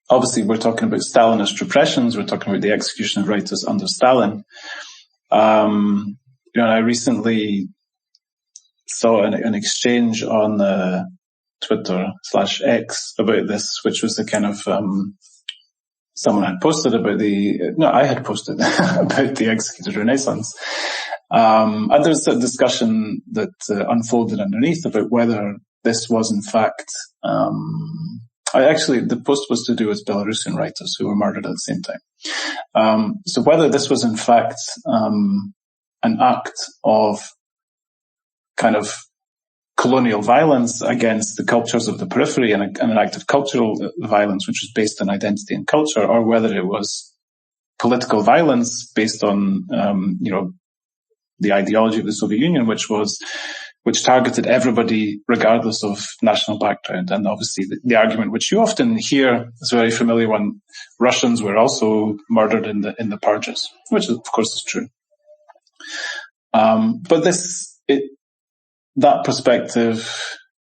obviously, we're talking about Stalinist repressions. We're talking about the execution of writers under Stalin. I recently saw an exchange on Twitter/X about this, which was the kind of someone had posted about I had posted about the executed Renaissance. And there was a discussion that unfolded underneath about whether this was in fact, the post was to do with Belarusian writers who were murdered at the same time. So whether this was in fact an act of kind of colonial violence against the cultures of the periphery and an act of cultural violence which was based on identity and culture, or whether it was political violence based on the ideology of the Soviet Union, which targeted everybody regardless of national background. And obviously the argument which you often hear is a very familiar one: Russians were also murdered in the purges, which of course is true. But that perspective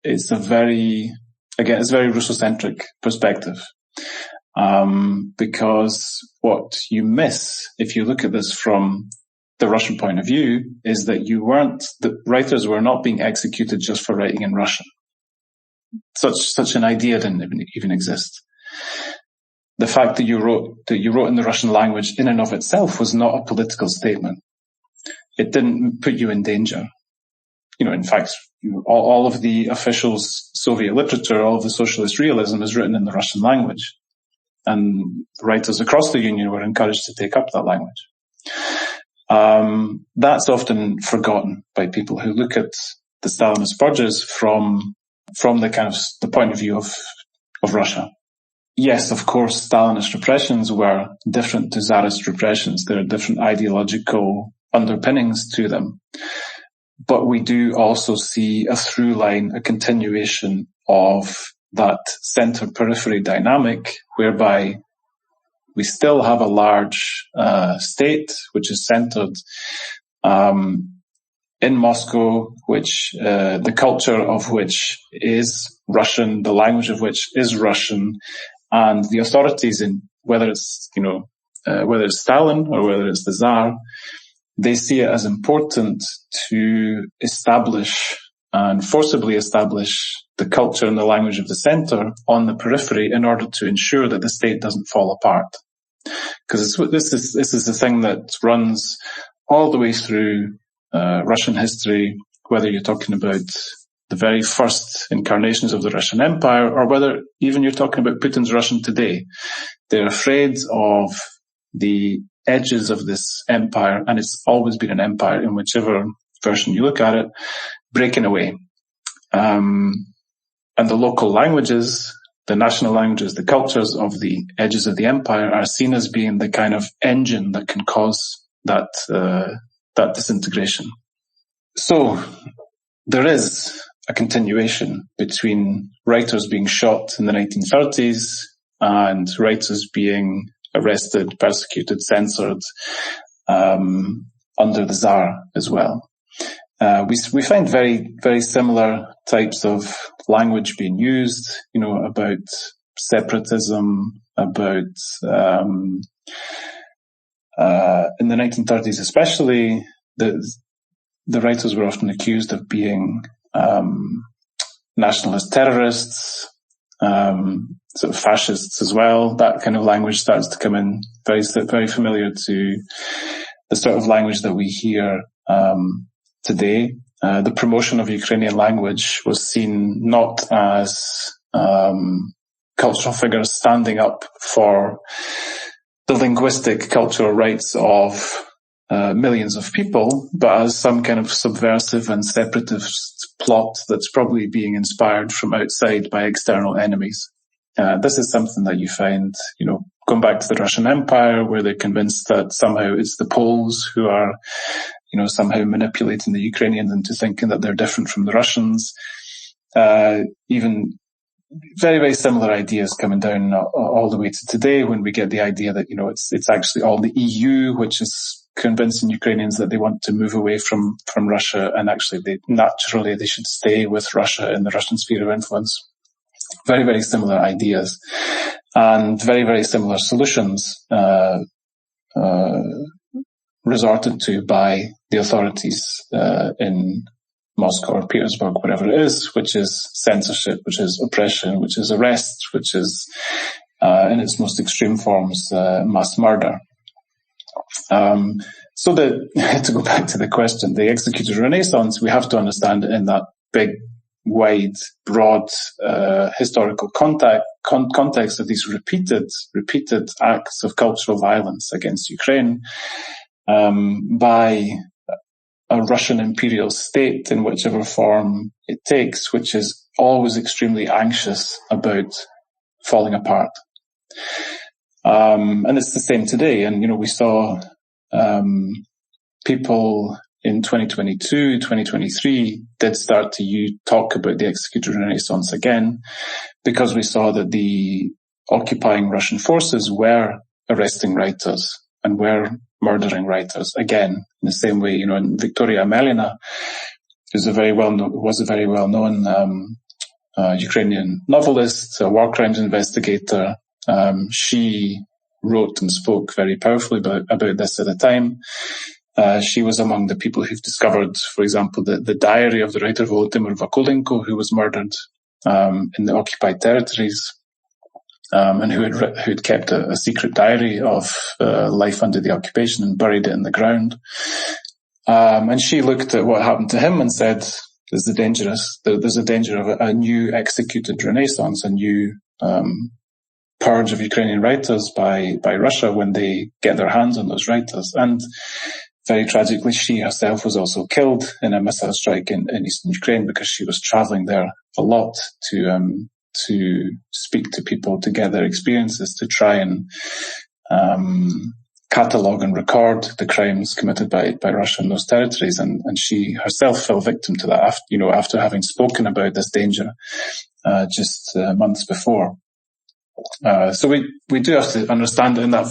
is it's a very Russocentric perspective. Because what you miss if you look at this from the Russian point of view is that the writers were not being executed just for writing in Russian. Such an idea didn't even exist. The fact that you wrote in the Russian language in and of itself was not a political statement. It didn't put you in danger. In fact, all of the official Soviet literature, all of the socialist realism is written in the Russian language. And writers across the Union were encouraged to take up that language. That's often forgotten by people who look at the Stalinist purges from the point of view of Russia. Yes, of course, Stalinist repressions were different to Tsarist repressions. There are different ideological underpinnings to them. But we do also see a through line, a continuation of that center-periphery dynamic, whereby we still have a large state which is centered in Moscow, which the culture of which is Russian, the language of which is Russian, and the authorities, whether it's Stalin or whether it's the Tsar, they see it as important to establish and forcibly establish the culture and the language of the center on the periphery in order to ensure that the state doesn't fall apart. Because this is the thing that runs all the way through Russian history, whether you're talking about the very first incarnations of the Russian Empire, or whether even you're talking about Putin's Russian today. They're afraid of the edges of this empire, and it's always been an empire in whichever version you look at it, breaking away. And the local languages, the national languages, the cultures of the edges of the empire are seen as being the kind of engine that can cause that disintegration. So there is a continuation between writers being shot in the 1930s and writers being arrested, persecuted, censored under the Tsar as well. We find very, very similar types of language being used, about separatism, about in the 1930s especially, the writers were often accused of being nationalist terrorists, sort of fascists as well. That kind of language starts to come in, very, very familiar to the sort of language that we hear today. The promotion of Ukrainian language was seen not as cultural figures standing up for the linguistic cultural rights of millions of people, but as some kind of subversive and separatist plot that's probably being inspired from outside by external enemies. This is something that you find, going back to the Russian Empire, where they're convinced that somehow it's the Poles who are, somehow manipulating the Ukrainians into thinking that they're different from the Russians. Even very, very similar ideas coming down all the way to today, when we get the idea that, it's actually all the EU, which is convincing Ukrainians that they want to move away from Russia, and actually they should stay with Russia in the Russian sphere of influence. Very, very similar ideas and very, very similar solutions resorted to by the authorities in Moscow or Petersburg, whatever it is, which is censorship, which is oppression, which is arrest, which is, in its most extreme forms, mass murder. So to go back to the question, the executed Renaissance, we have to understand it in that big, wide, broad historical context of these repeated acts of cultural violence against Ukraine by a Russian imperial state in whichever form it takes, which is always extremely anxious about falling apart. And it's the same today. And, we saw people in 2022, 2023 did start to talk about the executed Renaissance again, because we saw that the occupying Russian forces were arresting writers and were murdering writers again, in the same way, in Victoria Amelina, was a very well-known Ukrainian novelist, a war crimes investigator. She wrote and spoke very powerfully about this at the time. She was among the people who've discovered, for example, the diary of the writer Volodymyr Vakulenko, who was murdered in the occupied territories, and who had kept a secret diary of life under the occupation and buried it in the ground. And she looked at what happened to him and said, there's a danger of a new executed Renaissance, a new purge of Ukrainian writers by Russia when they get their hands on those writers. And very tragically, she herself was also killed in a missile strike in eastern Ukraine, because she was traveling there a lot to speak to people, to get their experiences, to try and catalogue and record the crimes committed by Russia in those territories. And she herself fell victim to that after having spoken about this danger just months before. So we do have to understand it in that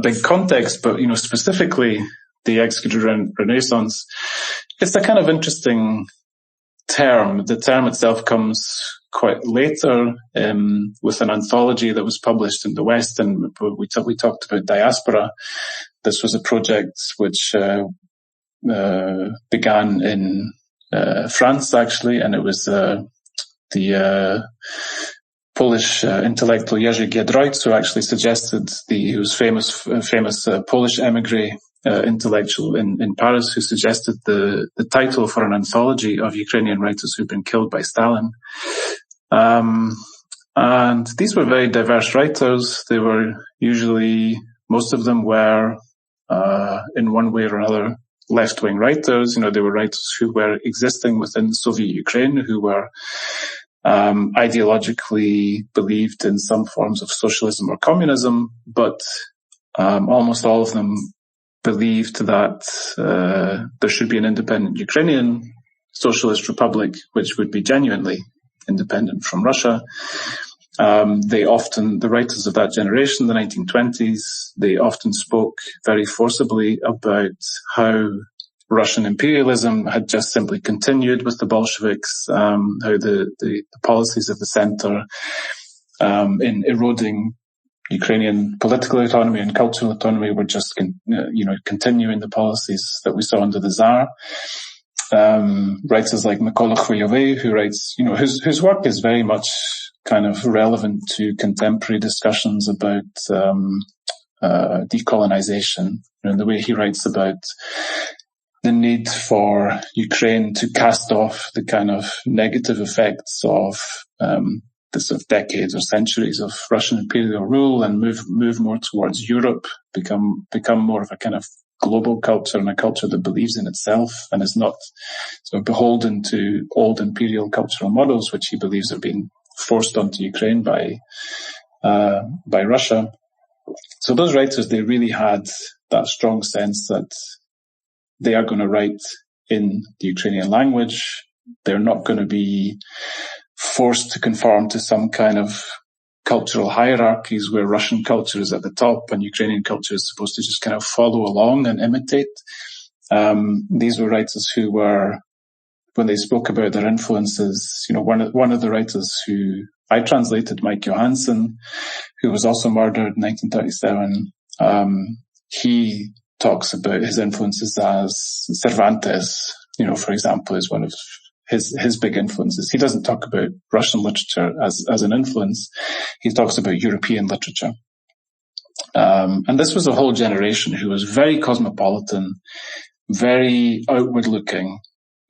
big context, but specifically the executed Renaissance, it's a kind of interesting term. The term itself comes quite later with an anthology that was published in the West, and we talked about Diaspora. This was a project which began in France, actually, and it was the Polish intellectual Jerzy Giedroyc, who actually suggested he was famous Polish emigre intellectual in Paris who suggested the title for an anthology of Ukrainian writers who'd been killed by Stalin. And these were very diverse writers. They were usually, most of them were, in one way or another, left-wing writers. They were writers who were existing within Soviet Ukraine, who were ideologically believed in some forms of socialism or communism, but almost all of them believed that there should be an independent Ukrainian socialist republic, which would be genuinely independent from Russia. The writers of that generation, the 1920s, they often spoke very forcibly about how Russian imperialism had just simply continued with the Bolsheviks, how the policies of the center in eroding Ukrainian political autonomy and cultural autonomy were just, continuing the policies that we saw under the Tsar. Writers like Mykola Hohol, who writes, whose work is very much kind of relevant to contemporary discussions about decolonization, the way he writes about the need for Ukraine to cast off the kind of negative effects of the sort of decades or centuries of Russian imperial rule and move more towards Europe, become more of a kind of global culture and a culture that believes in itself and is not sort of beholden to old imperial cultural models, which he believes are being forced onto Ukraine by Russia. So those writers, they really had that strong sense that they are going to write in the Ukrainian language. They're not going to be forced to conform to some kind of cultural hierarchies where Russian culture is at the top and Ukrainian culture is supposed to just kind of follow along and imitate. These were writers who were, when they spoke about their influences, one of the writers who I translated, Mike Johansson, who was also murdered in 1937, he talks about his influences as Cervantes, for example, is one of his big influences. He doesn't talk about Russian literature as an influence. He talks about European literature. And this was a whole generation who was very cosmopolitan, very outward looking,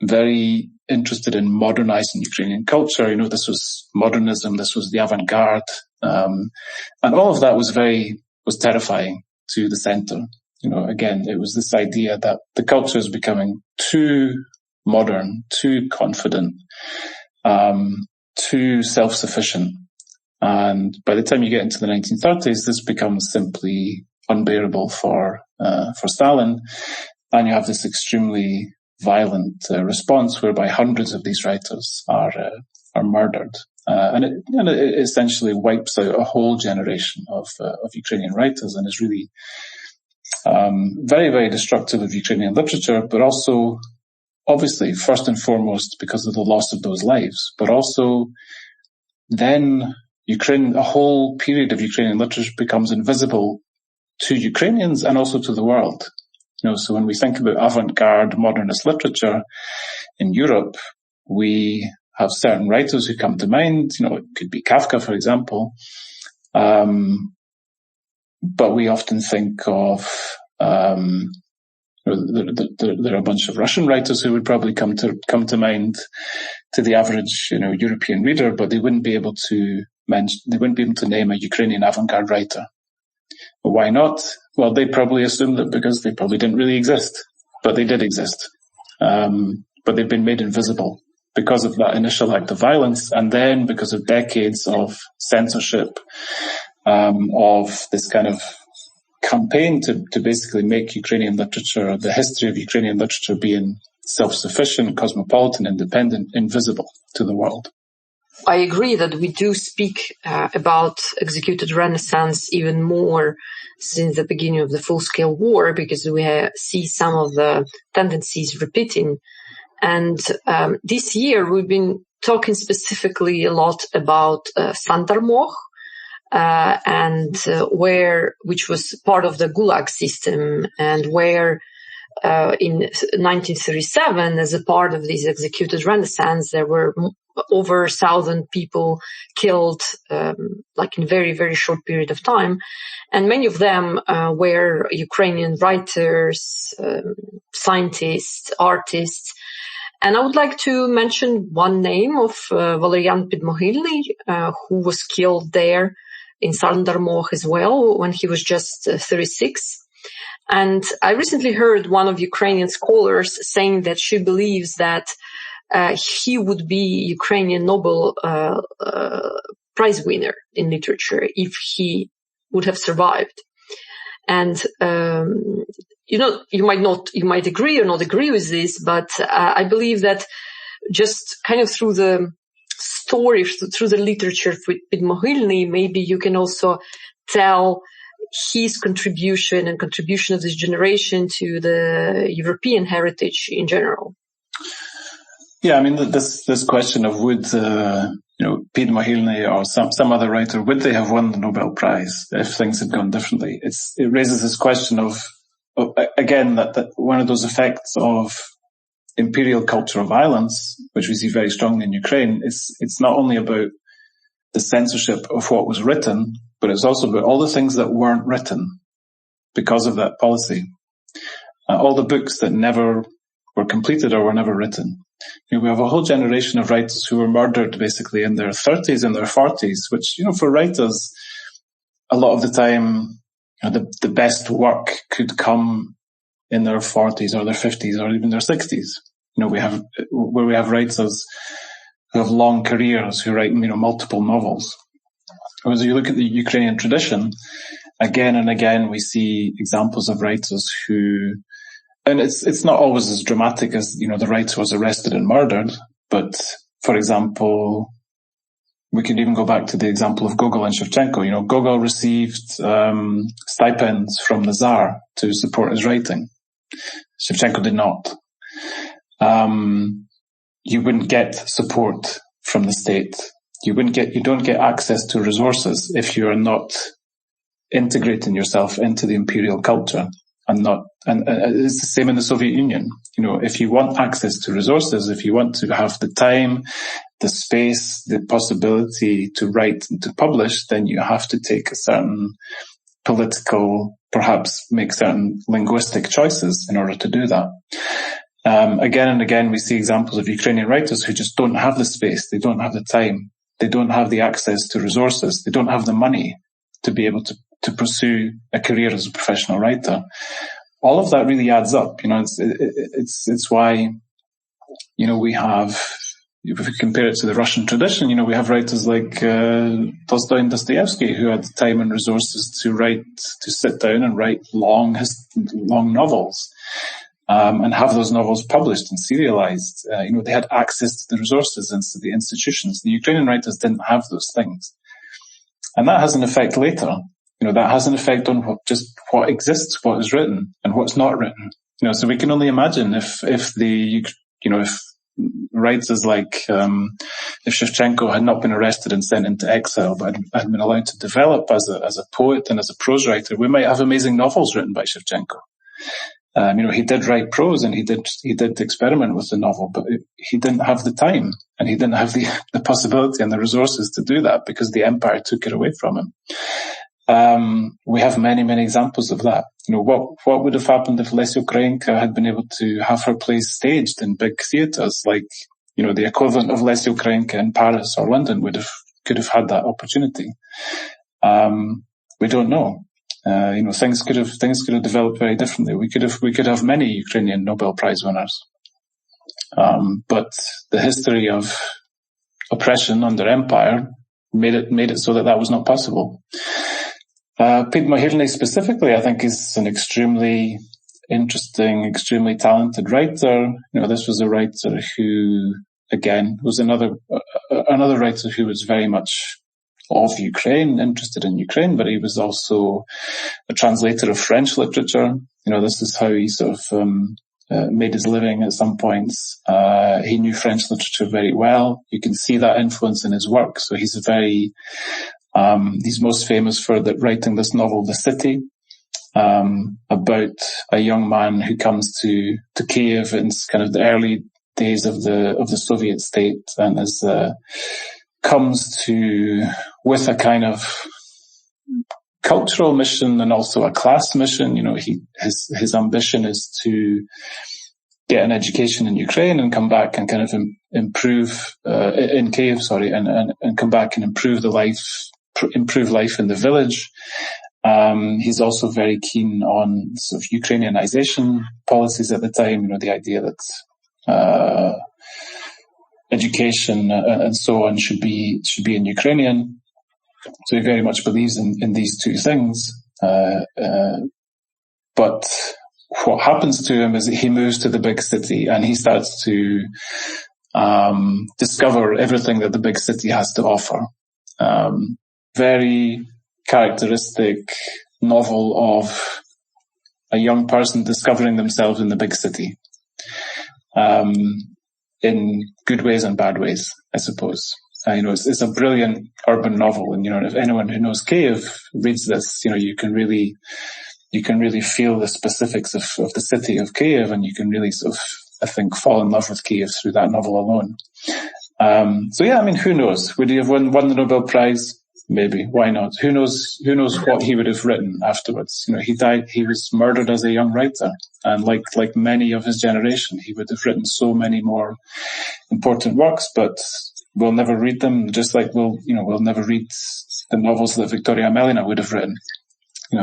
very interested in modernizing Ukrainian culture. This was modernism. This was the avant-garde. And all of that was terrifying to the center. Again, it was this idea that the culture is becoming too modern, too confident, too self-sufficient. And by the time you get into the 1930s, this becomes simply unbearable for Stalin. And you have this extremely violent response whereby hundreds of these writers are murdered. And it essentially wipes out a whole generation of Ukrainian writers and is really very, very destructive of Ukrainian literature, but also obviously, first and foremost, because of the loss of those lives, but also then a whole period of Ukrainian literature becomes invisible to Ukrainians and also to the world. So when we think about avant-garde modernist literature in Europe, we have certain writers who come to mind. It could be Kafka, for example. But we often think of there are a bunch of Russian writers who would probably come to mind to the average, European reader, but they wouldn't be able to name a Ukrainian avant-garde writer. But why not? Well, they probably assumed that because they probably didn't really exist, but they did exist. But they've been made invisible because of that initial act of violence, and then because of decades of censorship, of this kind of campaign to basically make Ukrainian literature, the history of Ukrainian literature being self-sufficient, cosmopolitan, independent, invisible to the world. I agree that we do speak about executed Renaissance even more since the beginning of the full-scale war, because we see some of the tendencies repeating. And this year we've been talking specifically a lot about Sandarmoh, which was part of the Gulag system, and where in 1937, as a part of this executed Renaissance, there were over 1,000 people killed, like in very, very short period of time. And many of them were Ukrainian writers, scientists, artists. And I would like to mention one name of Valerian Podmohylny, who was killed there in Sandarmoh as well when he was just 36. And I recently heard one of Ukrainian scholars saying that she believes that he would be Ukrainian Nobel Prize winner in literature if he would have survived. And you might agree or not agree with this, but I believe that just kind of through the story, through the literature with Podmohylny, maybe you can also tell his contribution and contribution of this generation to the European heritage in general. Yeah, I mean, this question of would Podmohylny or some other writer, would they have won the Nobel Prize if things had gone differently? It raises this question of again, that one of those effects of imperial cultural violence, which we see very strongly in Ukraine, it's not only about the censorship of what was written, but it's also about all the things that weren't written because of that policy. All the books that never were completed or were never written. We have a whole generation of writers who were murdered basically in their 30s and their 40s, which, for writers, a lot of the time, the best work could come in their 40s or their 50s or even their 60s. We have writers who have long careers, who write, multiple novels. As you look at the Ukrainian tradition, again and again, we see examples of writers who, and it's not always as dramatic as, the writer was arrested and murdered, but for example, we could even go back to the example of Gogol and Shevchenko. Gogol received stipends from the Tsar to support his writing. Shevchenko did not. You wouldn't get support from the state. You don't get access to resources if you are not integrating yourself into the imperial culture and it's the same in the Soviet Union. If you want access to resources, if you want to have the time, the space, the possibility to write and to publish, then you have to take a certain political, perhaps make certain linguistic choices in order to do that. Again and again, we see examples of Ukrainian writers who just don't have the space. They don't have the time. They don't have the access to resources. They don't have the money to be able to pursue a career as a professional writer. All of that really adds up. It's why, we have, if we compare it to the Russian tradition, we have writers like Tolstoy and Dostoevsky who had the time and resources to sit down and write long novels. And have those novels published and serialized. They had access to the resources and to the institutions. The Ukrainian writers didn't have those things. And that has an effect later. That has an effect on what exists, what is written, and what's not written. So we can only imagine if writers like, if Shevchenko had not been arrested and sent into exile, but had been allowed to develop as a poet and as a prose writer, we might have amazing novels written by Shevchenko. He did write prose and he did experiment with the novel, but he didn't have the time and he didn't have the possibility and the resources to do that because the empire took it away from him. We have many, many examples of that. What would have happened if Lesya Ukrainka had been able to have her plays staged in big theatres like, the equivalent of Lesya Ukrainka in Paris or London could have had that opportunity. We don't know. Things could have developed very differently. We could have many Ukrainian Nobel Prize winners. But the history of oppression under empire made it so that was not possible. Podmohylny specifically, I think, is an extremely interesting, extremely talented writer. This was a writer who, again, was another writer who was very much of Ukraine, interested in Ukraine, but he was also a translator of French literature. This is how he sort of made his living at some points. He knew French literature very well. You can see that influence in his work. So he's most famous for writing this novel, The City, about a young man who comes to Kiev in kind of the early days of the Soviet state, and comes to with a kind of cultural mission and also a class mission. His ambition is to get an education in Ukraine and come back and kind of improve in Kiev, and come back and improve life in the village. He's also very keen on sort of Ukrainianization policies at the time. The idea that education and so on should be in Ukrainian. So he very much believes in these two things. But what happens to him is that he moves to the big city and he starts to discover everything that the big city has to offer. Very characteristic novel of a young person discovering themselves in the big city, in good ways and bad ways, I suppose. It's a brilliant urban novel, and if anyone who knows Kiev reads this, you can really feel the specifics of the city of Kiev, and you can really sort of, I think, fall in love with Kiev through that novel alone. Who knows? Would he have won the Nobel Prize? Maybe. Why not? Who knows what he would have written afterwards? He died, he was murdered as a young writer. And like many of his generation, he would have written so many more important works, but we'll never read them, just like we'll never read the novels that Victoria Amelina would have written.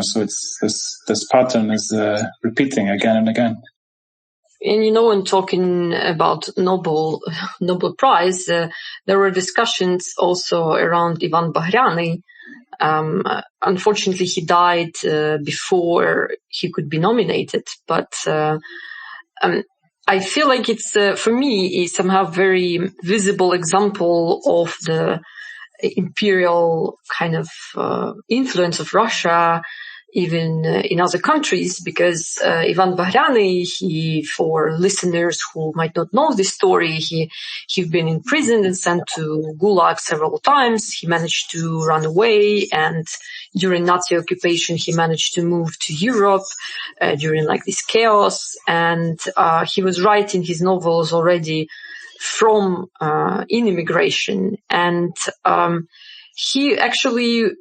So it's this pattern is repeating again and again. And when talking about Nobel Prize, there were discussions also around Ivan Bagriani. Unfortunately, he died before he could be nominated. But I feel like it's, for me, is somehow very visible example of the imperial kind of influence of Russia, even in other countries, because Ivan Bagriani, for listeners who might not know this story, he'd been in prison and sent to Gulag several times. He managed to run away, and during Nazi occupation, he managed to move to Europe during this chaos. And he was writing his novels already from in immigration, and he actually,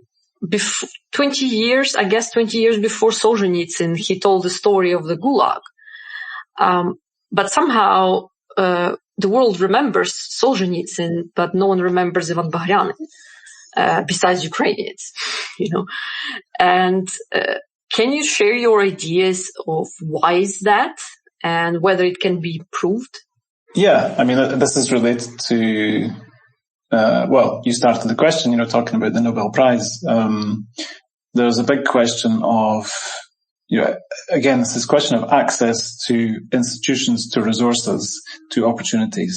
20 years before Solzhenitsyn, he told the story of the Gulag. But somehow the world remembers Solzhenitsyn, but no one remembers Ivan Bagriani, besides Ukrainians, And can you share your ideas of why is that and whether it can be proved? Yeah, this is related to you started the question, talking about the Nobel Prize. There's a big question of, again, it's this question of access to institutions, to resources, to opportunities.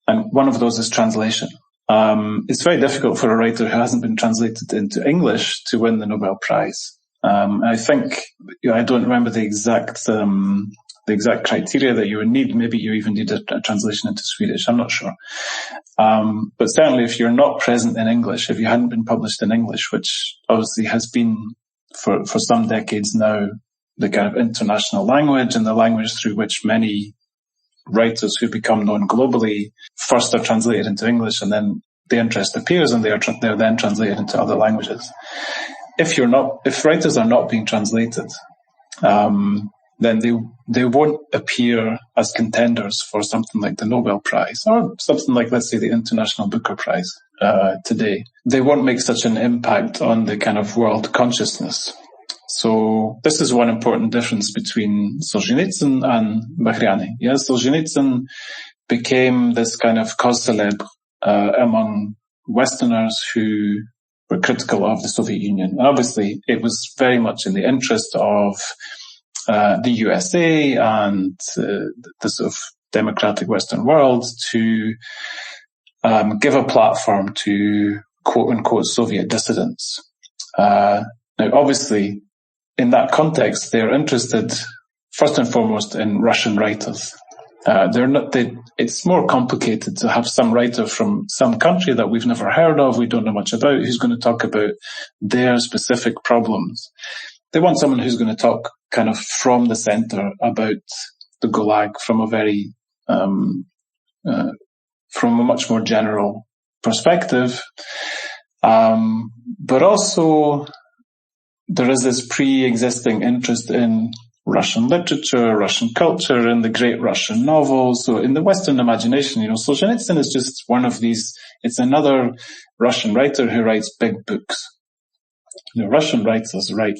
And one of those is translation. It's very difficult for a writer who hasn't been translated into English to win the Nobel Prize. I think, I don't remember the exact criteria that you would need. Maybe you even need a translation into Swedish. I'm not sure. But certainly if you're not present in English, if you hadn't been published in English, which obviously has been for some decades now, the kind of international language and the language through which many writers who become known globally first are translated into English, and then the interest appears and they're then translated into other languages. If writers are not being translated, then they won't appear as contenders for something like the Nobel Prize or something like, let's say, the International Booker Prize today. They won't make such an impact on the kind of world consciousness. So this is one important difference between Solzhenitsyn and Bagriani. Yes, Solzhenitsyn became this kind of cause célèbre among Westerners who were critical of the Soviet Union. And obviously, it was very much in the interest of the USA and the sort of democratic Western world to give a platform to quote-unquote Soviet dissidents. Now, obviously, in that context, they're interested first and foremost in Russian writers. It's more complicated to have some writer from some country that we've never heard of, we don't know much about, who's going to talk about their specific problems. they want someone who's going to talk kind of from the center about the Gulag from a very, from a much more general perspective. But also there is this pre-existing interest in Russian literature, Russian culture, and the great Russian novels. So in the Western imagination, Solzhenitsyn is just one of these. It's another Russian writer who writes big books. Russian writers write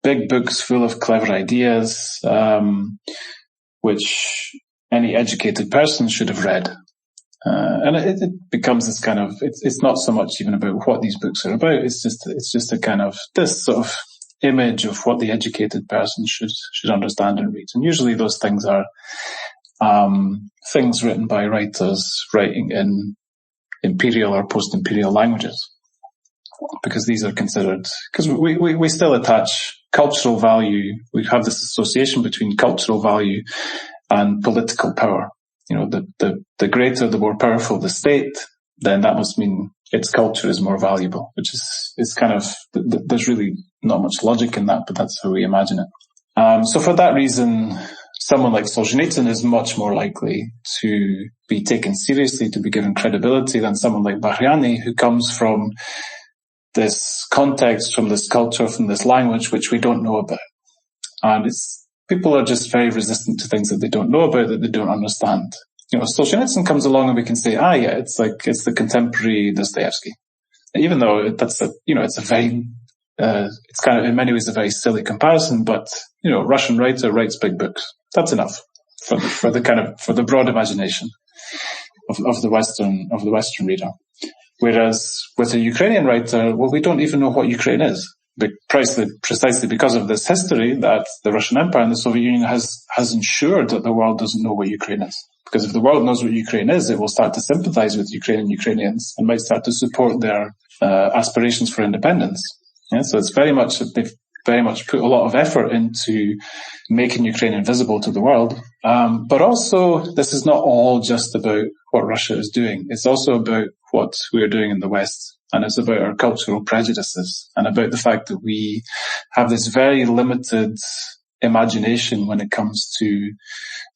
big books full of clever ideas, which any educated person should have read. And it becomes this kind of, it's not so much even about what these books are about. It's just a kind of this sort of image of what the educated person should understand and read. And usually those things are, things written by writers writing in imperial or post-imperial languages. Because these are considered, because we still attach cultural value. We have this association between cultural value and political power. The greater, the more powerful the state, then that must mean its culture is more valuable, which is kind of, there's really not much logic in that, but that's how we imagine it. So for that reason, someone like Solzhenitsyn is much more likely to be taken seriously, to be given credibility than someone like Bahrayani, who comes from this context, from this culture, from this language, which we don't know about. And people are just very resistant to things that they don't know about, that they don't understand. Solzhenitsyn comes along and we can say, yeah, it's the contemporary Dostoevsky. Even though it's kind of in many ways a very silly comparison, but, Russian writer writes big books. That's enough for the broad imagination of the Western reader. Whereas with a Ukrainian writer, well, we don't even know what Ukraine is. Precisely because of this history that the Russian Empire and the Soviet Union has ensured that the world doesn't know what Ukraine is. Because if the world knows what Ukraine is, it will start to sympathize with Ukrainians and might start to support their aspirations for independence. Yeah, so they've very much put a lot of effort into making Ukraine invisible to the world. But also, this is not all just about what Russia is doing. It's also about what we are doing in the West. And it's about our cultural prejudices and about the fact that we have this very limited imagination when it comes to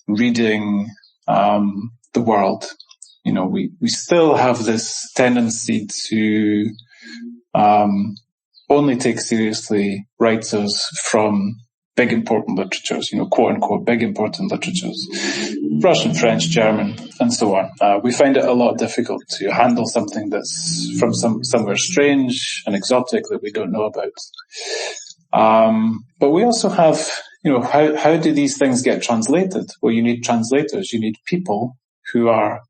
reading the world. We still have this tendency to only take seriously writers from big important literatures, quote unquote big important literatures, Russian, French, German, and so on. We find it a lot difficult to handle something that's from somewhere strange and exotic that we don't know about. But we also have, how do these things get translated? Well, you need translators. You need people who are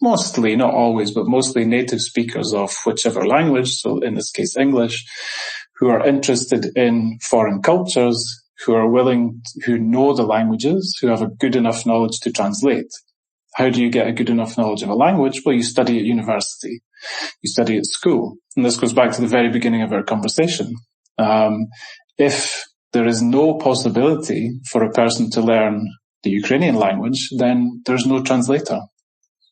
mostly, not always, but mostly native speakers of whichever language. So in this case, English, who are interested in foreign cultures, who know the languages, who have a good enough knowledge to translate. How do you get a good enough knowledge of a language? Well, you study at university. You study at school. And this goes back to the very beginning of our conversation. If there is no possibility for a person to learn the Ukrainian language, then there's no translator.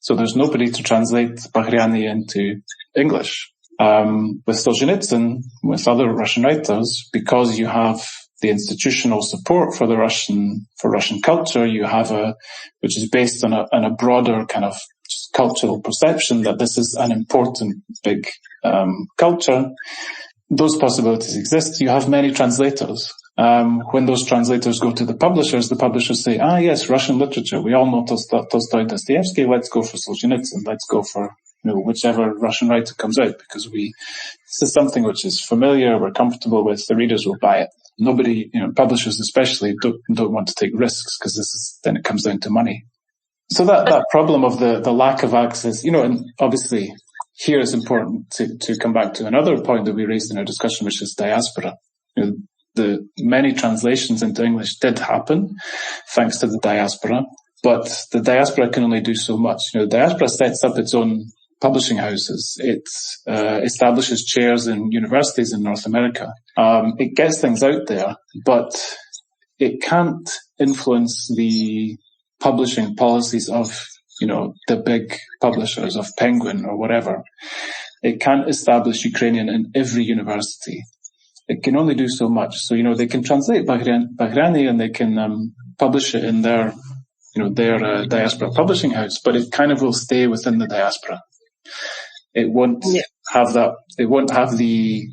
So there's nobody to translate Bahrayani into English. With Solzhenitsyn, with other Russian writers, because you have the institutional support for Russian culture, you have which is based on a broader kind of just cultural perception that this is an important big culture. Those possibilities exist. You have many translators. When those translators go to the publishers say, yes, Russian literature. We all know Tolstoy, Dostoevsky. Let's go for Solzhenitsyn. Let's go for whichever Russian writer comes out, because this is something which is familiar, we're comfortable with, the readers will buy it. Nobody, publishers especially, don't want to take risks, because then it comes down to money. So that problem of the lack of access, and obviously here it's important to come back to another point that we raised in our discussion, which is diaspora. The many translations into English did happen thanks to the diaspora, but the diaspora can only do so much. The diaspora sets up its own publishing houses. It establishes chairs in universities in North America. It gets things out there, but it can't influence the publishing policies of, the big publishers of Penguin or whatever. It can't establish Ukrainian in every university. it can only do so much. So, they can translate Bahrani and they can publish it in their diaspora publishing house, but it kind of will stay within the diaspora. It won't have that. It won't have the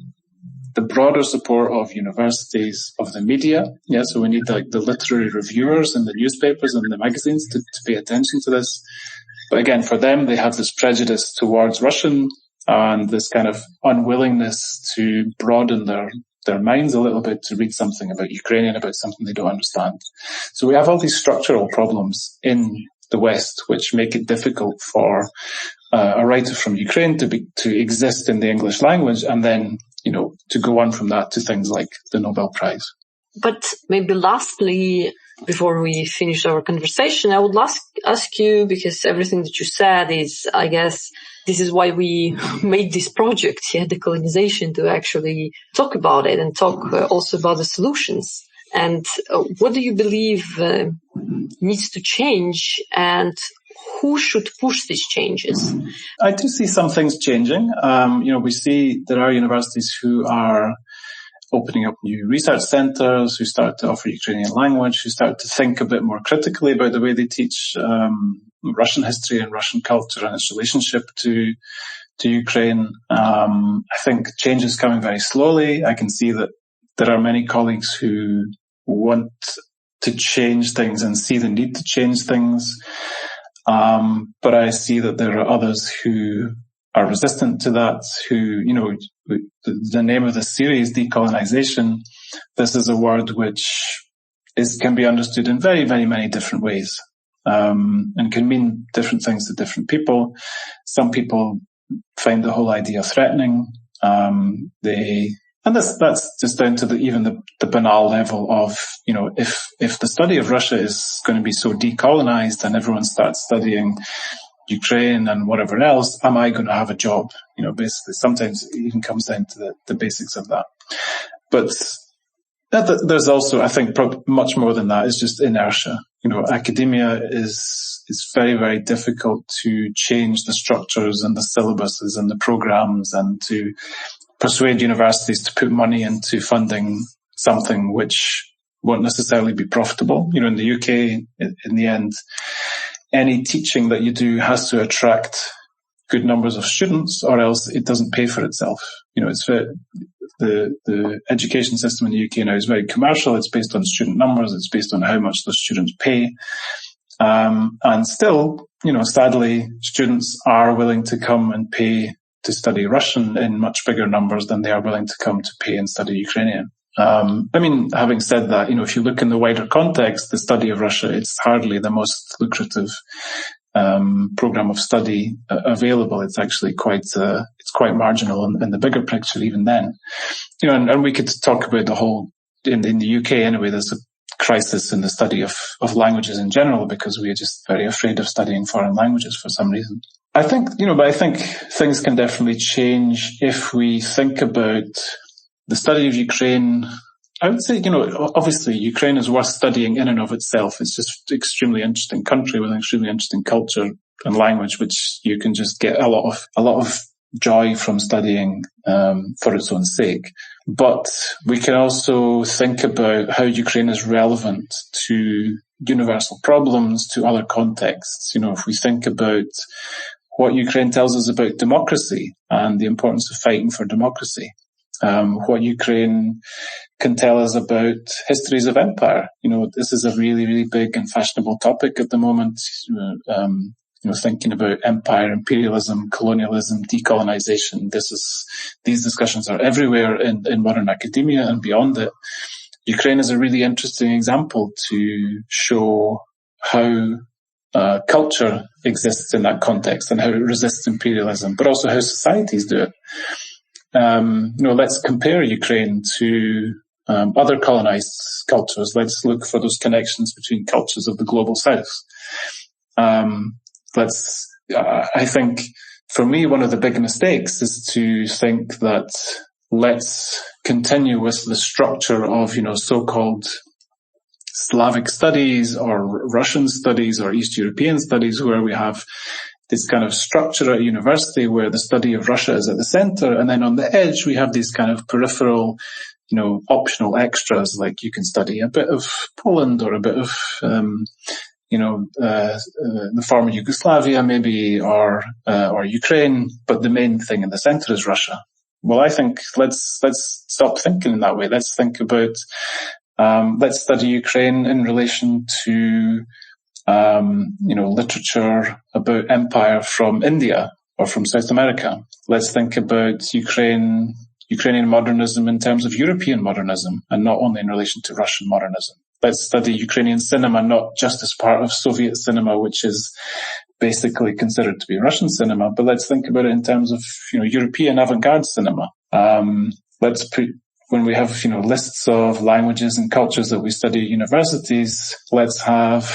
broader support of universities, of the media. Yeah, so we need the literary reviewers and the newspapers and the magazines to pay attention to this. But again, for them, they have this prejudice towards Russian and this kind of unwillingness to broaden their minds a little bit to read something about Ukrainian, about something they don't understand. So we have all these structural problems in the West, which make it difficult for a writer from Ukraine to exist in the English language and then, to go on from that to things like the Nobel Prize. But maybe lastly, before we finish our conversation, I would ask you, because everything that you said is, I guess, this is why we made this project, Decolonization, to actually talk about it and talk also about the solutions. And what do you believe needs to change, and who should push these changes? I do see some things changing. We see there are universities who are opening up new research centers, who start to offer Ukrainian language, who start to think a bit more critically about the way they teach Russian history and Russian culture and its relationship to Ukraine. I think change is coming very slowly. I can see that there are many colleagues who want to change things and see the need to change things. But I see that there are others who are resistant to that, who, the name of the series, Decolonization, this is a word which can be understood in very, very many different ways, and can mean different things to different people. Some people find the whole idea threatening. And that's just down to the banal level of, if the study of Russia is going to be so decolonized and everyone starts studying Ukraine and whatever else, am I going to have a job? Basically, sometimes it even comes down to the basics of that. But there's also, I think, much more than that. It's just inertia. Academia is very, very difficult to change the structures and the syllabuses and the programs and to persuade universities to put money into funding something which won't necessarily be profitable. In the UK, in the end, any teaching that you do has to attract good numbers of students, or else it doesn't pay for itself. It's the education system in the UK now is very commercial. It's based on student numbers. It's based on how much the students pay. And still, sadly, students are willing to come and pay to study Russian in much bigger numbers than they are willing to come to pay and study Ukrainian. Having said that, if you look in the wider context, the study of Russia, it's hardly the most lucrative program of study available. It's actually quite marginal in the bigger picture even then. And we could talk about the whole, in the UK anyway, there's a crisis in the study of languages in general because we are just very afraid of studying foreign languages for some reason. I think things can definitely change if we think about the study of Ukraine. I would say, obviously Ukraine is worth studying in and of itself. It's just an extremely interesting country with an extremely interesting culture and language, which you can just get a lot of joy from studying, for its own sake. But we can also think about how Ukraine is relevant to universal problems, to other contexts. If we think about what Ukraine tells us about democracy and the importance of fighting for democracy, what Ukraine can tell us about histories of empire. This is a really, really big and fashionable topic at the moment. Thinking about empire, imperialism, colonialism, decolonization. These discussions are everywhere in modern academia and beyond it. Ukraine is a really interesting example to show how culture exists in that context and how it resists imperialism, but also how societies do it. Let's compare Ukraine to other colonized cultures. Let's look for those connections between cultures of the global south. I think for me, one of the big mistakes is to think that let's continue with the structure of, so-called Slavic studies or Russian studies or East European studies, where we have this kind of structure at university where the study of Russia is at the center. And then on the edge, we have these kind of peripheral, optional extras, like you can study a bit of Poland or a bit of, the former Yugoslavia maybe, or Ukraine, but the main thing in the center is Russia. Well, I think let's stop thinking in that way. Let's think about, let's study Ukraine in relation to, literature about empire from India or from South America. Let's think about Ukrainian modernism in terms of European modernism and not only in relation to Russian modernism. Let's study Ukrainian cinema not just as part of Soviet cinema, which is basically considered to be Russian cinema, but let's think about it in terms of, European avant-garde cinema. Let's put, when we have, lists of languages and cultures that we study at universities, let's have,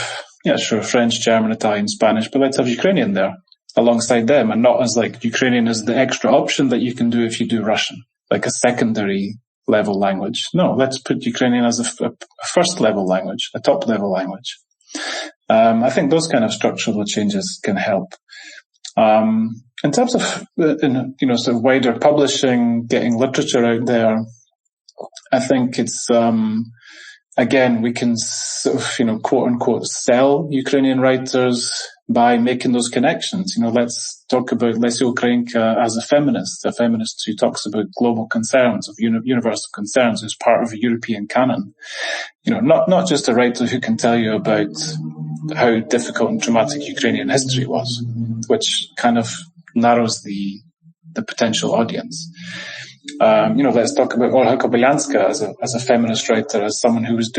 French, German, Italian, Spanish, but let's have Ukrainian there alongside them, and not as like Ukrainian as the extra option that you can do if you do Russian, like a secondary level language. No, let's put Ukrainian as a first level language, a top level language. I think those kind of structural changes can help. In terms of, sort of wider publishing, getting literature out there, I think it's, again, we can sort of, quote unquote, sell Ukrainian writers by making those connections. Let's talk about Lesia Ukrainka as a feminist who talks about global concerns, of universal concerns, who's part of a European canon. Not just a writer who can tell you about how difficult and traumatic Ukrainian history was, which kind of narrows the potential audience. Let's talk about Olga Kobylanska as a feminist writer, as someone who was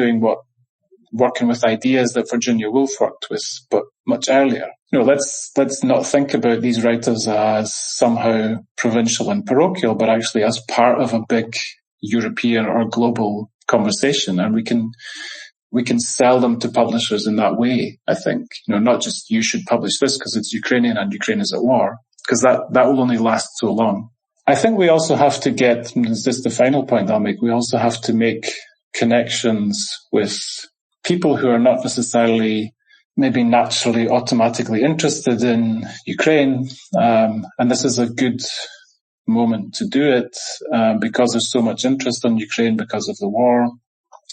working with ideas that Virginia Woolf worked with, but much earlier. Let's not think about these writers as somehow provincial and parochial, but actually as part of a big European or global conversation. And we can sell them to publishers in that way, I think. Not just you should publish this because it's Ukrainian and Ukraine is at war, because that will only last so long. I think we also have to this is the final point I'll make, we also have to make connections with people who are not necessarily maybe naturally automatically interested in Ukraine. And this is a good moment to do it, because there's so much interest on Ukraine because of the war.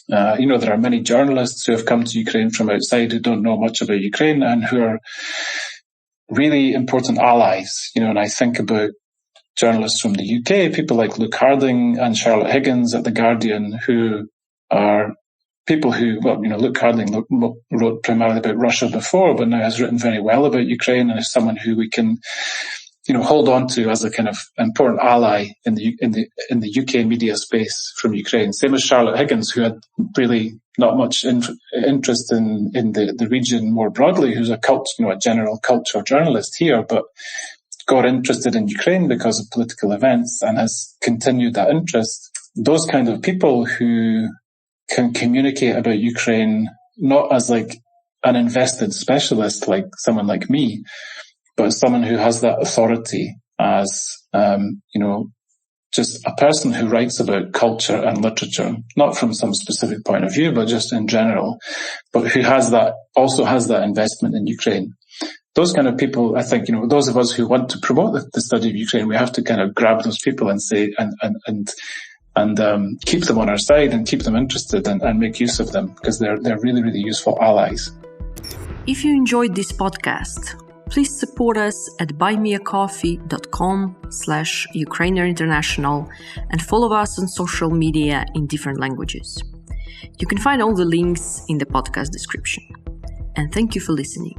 There are many journalists who have come to Ukraine from outside who don't know much about Ukraine and who are really important allies. And I think about journalists from the UK, people like Luke Harding and Charlotte Higgins at The Guardian, who are people who, Luke Harding wrote primarily about Russia before, but now has written very well about Ukraine and is someone who we can, hold on to as a kind of important ally in the UK media space from Ukraine. Same as Charlotte Higgins, who had really not much interest in the region more broadly, who's a general culture journalist here, but got interested in Ukraine because of political events and has continued that interest. Those kind of people who can communicate about Ukraine, not as like an invested specialist like someone like me, but as someone who has that authority as, just a person who writes about culture and literature, not from some specific point of view, but just in general, but who also has that investment in Ukraine. Those kind of people, I think, those of us who want to promote the study of Ukraine, we have to kind of grab those people and say, and keep them on our side and keep them interested and make use of them, because they're really, really useful allies. If you enjoyed this podcast, please support us at buymeacoffee.com/Ukraininer International and follow us on social media in different languages. You can find all the links in the podcast description. And thank you for listening.